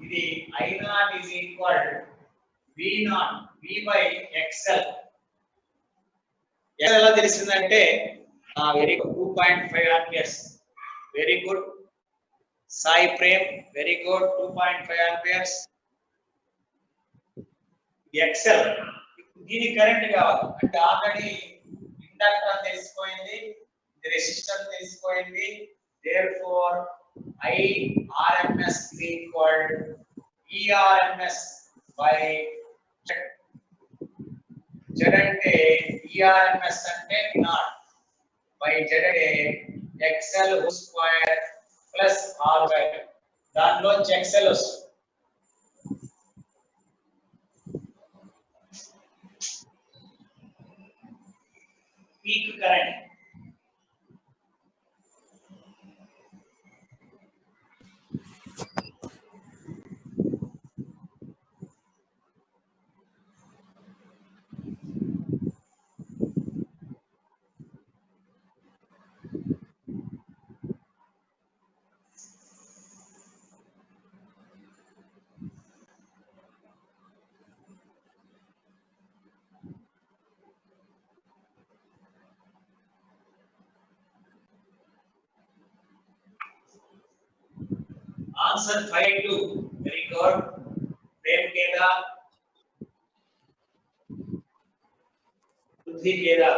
ఇది I0 is equal V0 V by XL. ఎలా తెలిసిందంటే very good, 2.5 amperes. Very good Sai Prem, very good, 2.5 amperes. XL దీని కరెంట్ కావాలి అంటే already inductor తెలిసిపోయింది, resistor తెలిసిపోయింది. therefore IRMS is equal ERMS by Z. Z అంటే ERMS అంటే నాట్ by Z అంటే XL square plus R square. దానిలో XL వస్తుంది. Peak current Answer 5-2. Very good. Prem Keda. Buddhi Keda.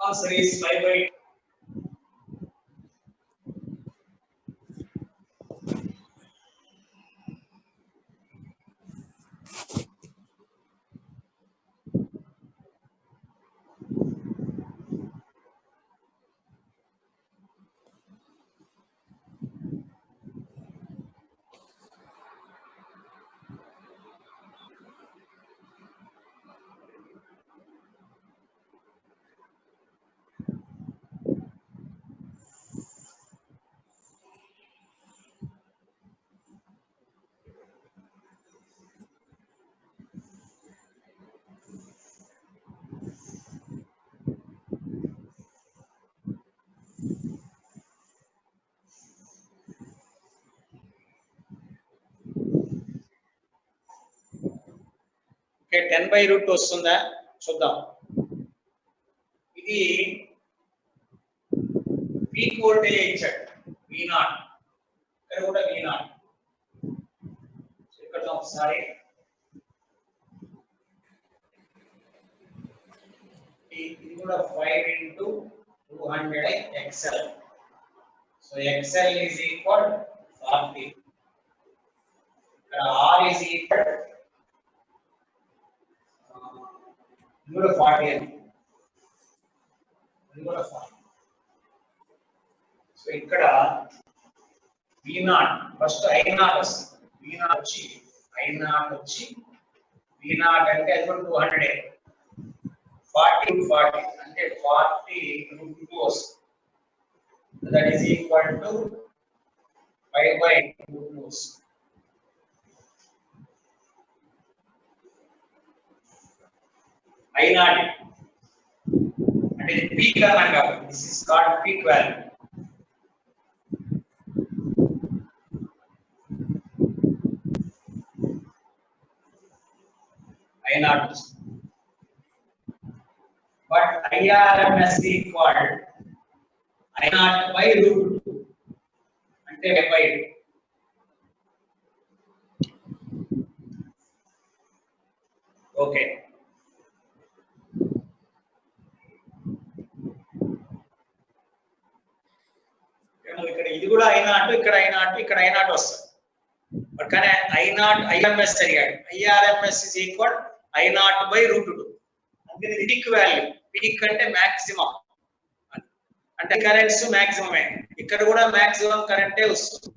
Answer is 5/8. Okay, 10/√2 వస్తుందా చూద్దాం. ఇది peak voltage ఇచ్చాడు V0, ఇక్కడ కూడా V0. ఇక్కడ ఒకసారి ఇది కూడా 5 × 200 XL. So XL is equal 40. ఇక్కడ R is equal 40 అని. ఇది కూడా 40. సో ఇక్కడ V0 ఫస్ట్ I0 వస్తుంది. V0 వచ్చి I0 వచ్చి V0 అంటే అది కూడా 200. 40 × 40 అంటే 40√2 వస్తుంది. That is equal to 5/√2 వస్తుంది. I0 అంటే ఇది పీక్ అన్నాం కాబట్టి this is called peak value. I0 but IRMS equal I0/√2 అంటే 5/8. ఓకే, ఇక్కడ ఇది కూడా I0, ఇక్కడ I0, ఇక్కడ I0 వస్తుంది. బట్ కానీ I0 IRMS అడిగాడు. IRMS is equal I0/√2. అంటే ఇది పీక్ వాల్యూ. పీక్ అంటే మాక్సిమం అంటే కరెంట్స్ మాక్సిమమే. ఇక్కడ కూడా మాక్సిమం కరెంటే వస్తుంది.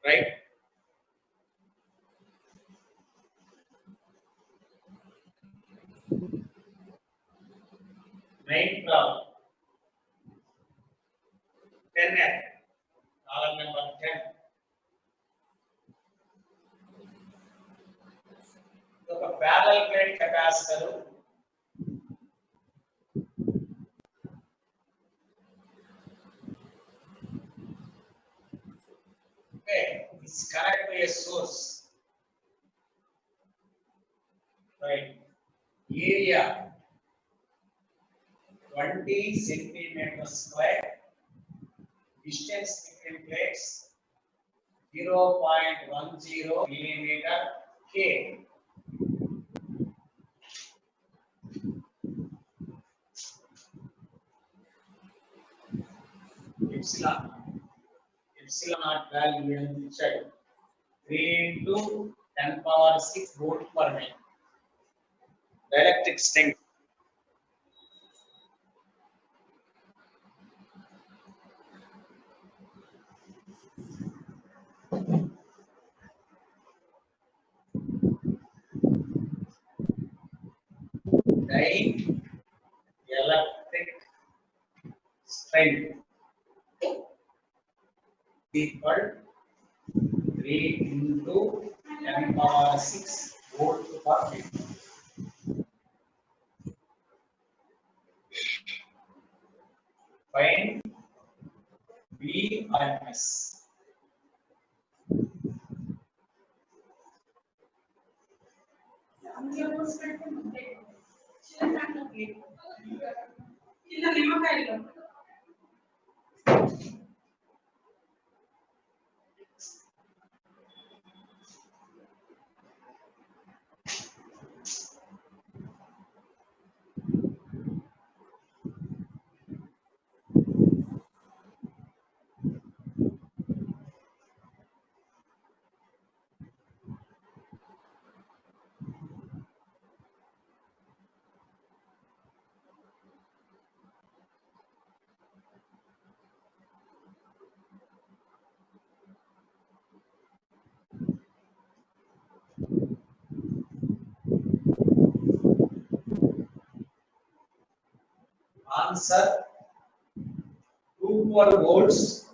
Right. Main problem 10. Column number 10. ఒక parallel plate capacitor. Okay, it's connected to a source. Right. Area 20 centimeters square. Distance between plates 0.10 millimeter K. Epsilon naught value is 3 × 10⁻⁶ volt per minute. The electric strength. Dielectric strength. equal 3 into 10 power 6 volt per meter. Find VRMS. Answer 212 volts,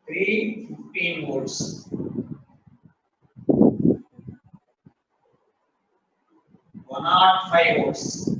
315 volts. 105 volts.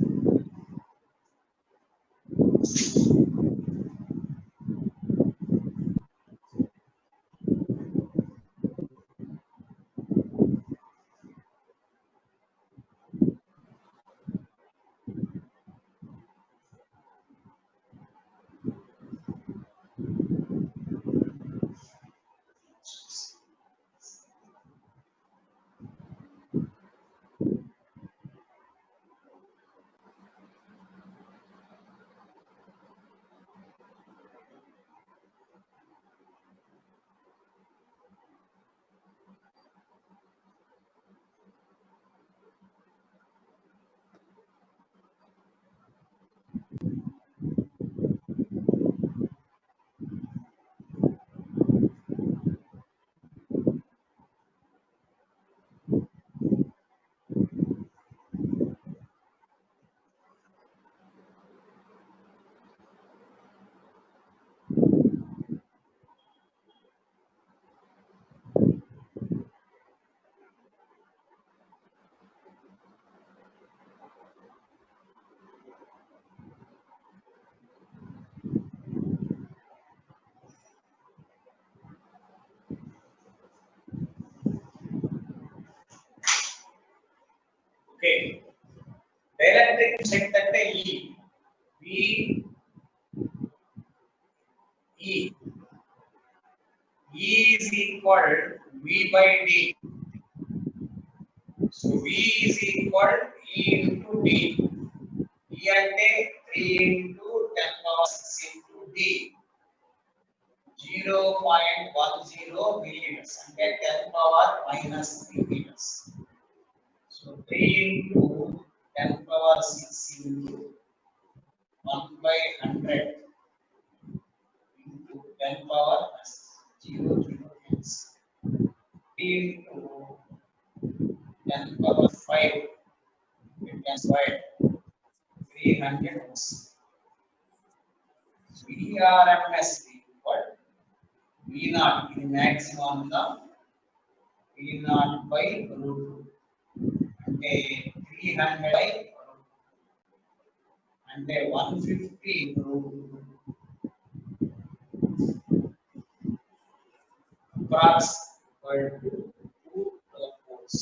Okay. Dielectric strength అంటే E. V E. E is equal V by D. So V is equal E into D. E అంటే 3 into 10 power 6 into D. 0.10 millimeters అంటే 10 power minus 3 meters. So 3 into 10 power 6 into 1 by 100 into 10 power 0 meters. 3 into 10 power 5 it can square 300 ohms. VRMS equal V naught ఇది maximum గా V naught by root 2 అంటే 300 by అంటే 150 root 2 approx equal to 2 volts.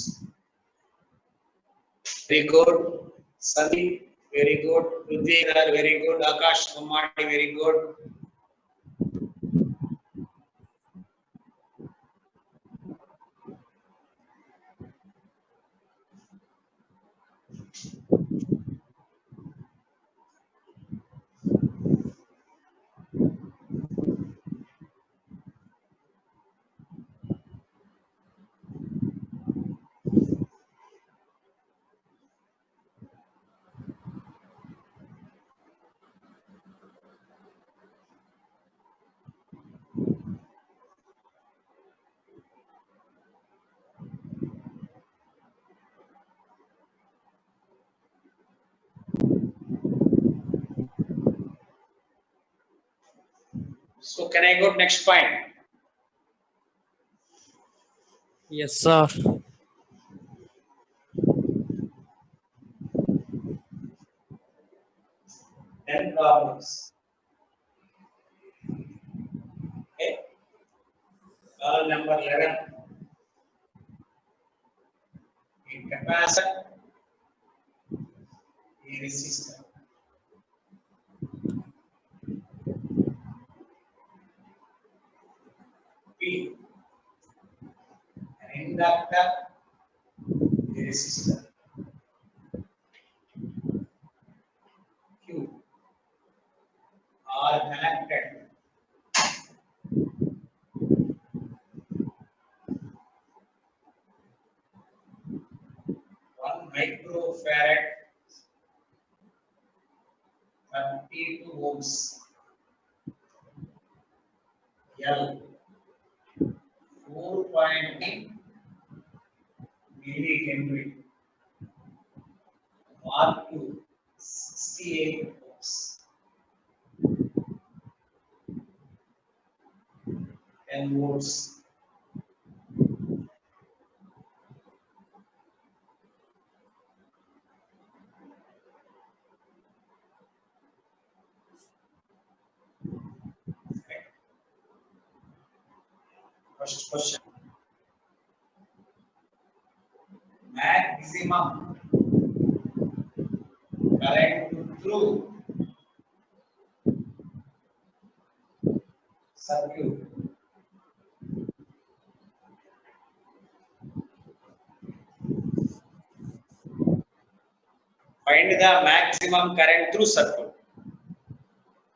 Very good. Sandeep, very good. Rudhir, very good. Akash Kumari, very good. So can I go to next point? Yes, sir. 10 problems. Okay. Problem number 11. A capacitor, a resistor. P, an inductor, a resistor. Q are connected. One microfarad, 32 ohms. L, 4.9 millihenry. R2, 68 ohms. 10 volts. Okay. First question. Maximum current through circuit. Find the maximum current through circuit.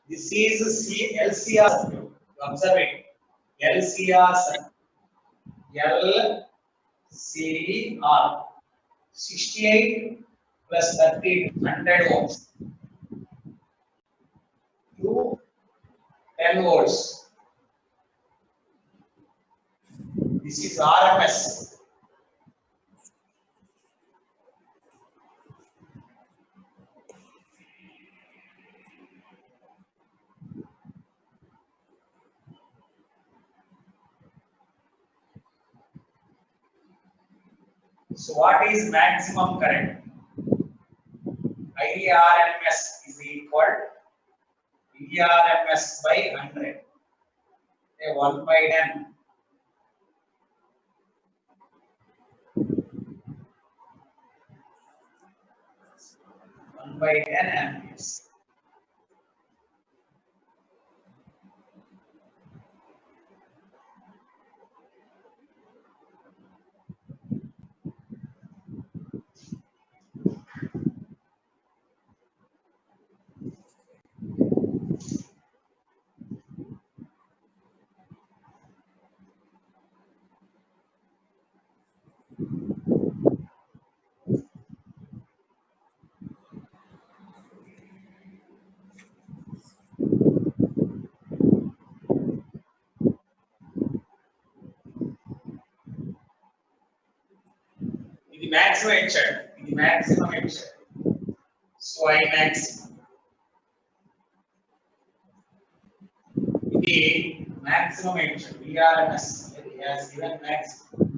This is LCR circuit. Observe it. LCR circuit. LCR. 68 plus 30, 100 ohms. To 10 volts. This is RMS. So what is maximum current? IRMS is equal VRMS by 100. 1 by 10. 1 by 10 amperes. ఇది maximum ఇచ్చాడు. ఇది maximum ఇచ్చాడు. So I maximum. ఇది maximum ఇచ్చాడు. VRMS. It has given maximum.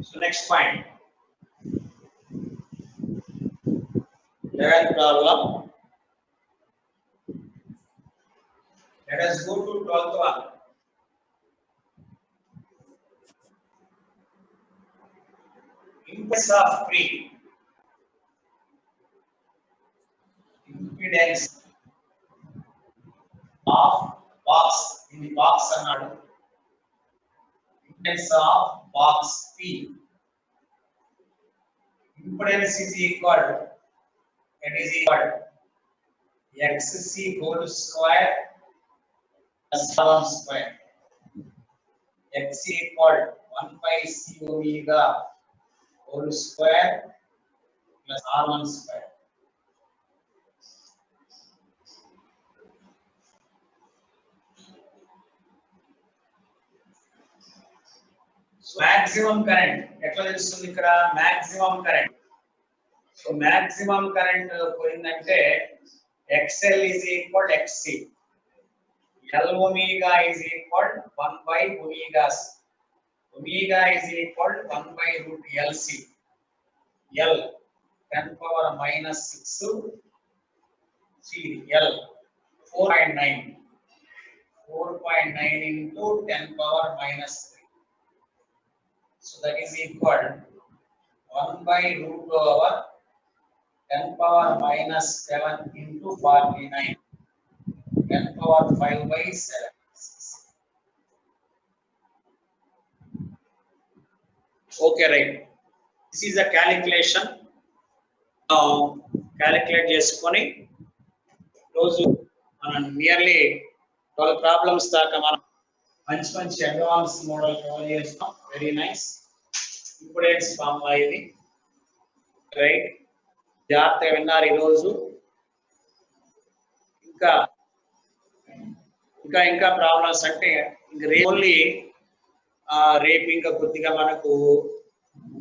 So next point. 11th problem. Let us go to 12th one. Impedance of free. Impedance of box in the box అన్నాడు impedance of box P impedance is equal that is equal XC whole square plus R1 square X equal 1 by C omega whole square plus R1 square. So maximum current ఎట్లా తెలుస్తుంది ఇక్కడ maximum current. So maximum current పోయిందంటే XL is equal to XC. L omega is equal to 1 by omega C. Omega is equal to 1 by root LC. L 10 power minus 6 C L 4.9 into 10 power minus 3. So that is equal 1 by root over 10 power minus 7 into 49. 10 power 5 by 7. Okay, right. This is a calculation. Now, calculate చేసుకొని రోజు మనం nearly 12 problems దాకా మనం మంచి advance model cover చేస్తాం. Very nice. Impedance formula ఇది. Right. జాగ్రత్తగా విన్నారు ఈరోజు. ఇంకా ప్రాబ్లమ్స్ అంటే ఓన్లీ రేపు ఇంకా కొద్దిగా మనకు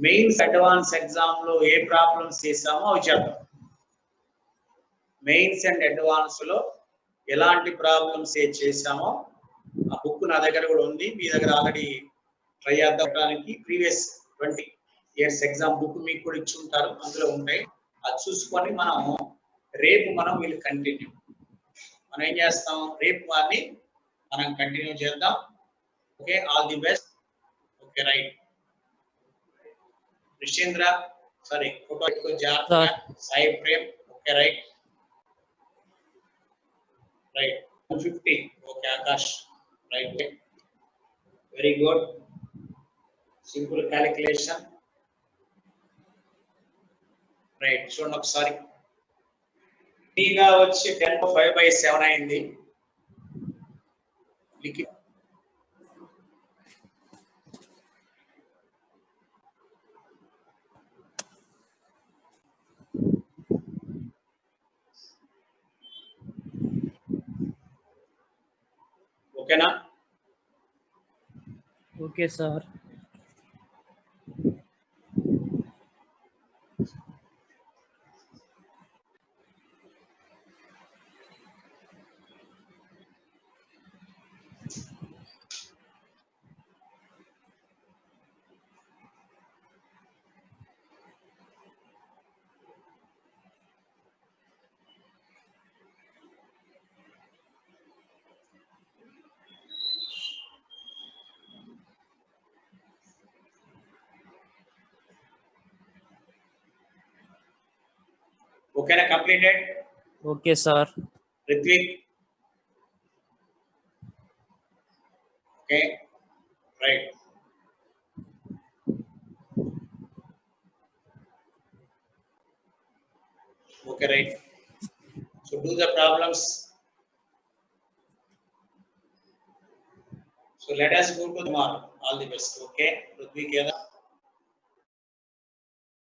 మెయిన్స్ అడ్వాన్స్ ఎగ్జామ్ లో ఏ ప్రాబ్లమ్స్ చేసామో అవి చెప్తాం. మెయిన్స్ అండ్ అడ్వాన్స్ లో ఎలాంటి ప్రాబ్లమ్స్ ఏ చేసామో ఆ బుక్ నా దగ్గర కూడా ఉంది. మీ దగ్గర ఆల్రెడీ ట్రై చేద్దానికి ప్రీవియస్ 20 years ఎగ్జామ్ బుక్ మీకు కూడా ఇచ్చి ఉంటారు, అందులో ఉంటాయి. అది చూసుకొని రేపు వీళ్ళు కంటిన్యూ మనం ఏం చేస్తాం, రేపు వారిని మనం కంటిన్యూ చేద్దాం. Okay, all the best. Okay, right. Nishchendra sorry photo ఎక్కువ జాగ్రత్త. Sai Prem. Okay, right. 150. Okay, Akash. Right, very good. Simple calculation. Right, చూడండి ఒకసారి. గా వచ్చి 10/5/7 అయింది. ఓకేనా? Okay sir. ఓకేనా? Completed. Okay sir. Ritvik. Okay, right. Okay, right. So do the problems. So let us go to tomorrow. All the best. Okay, Ritwik.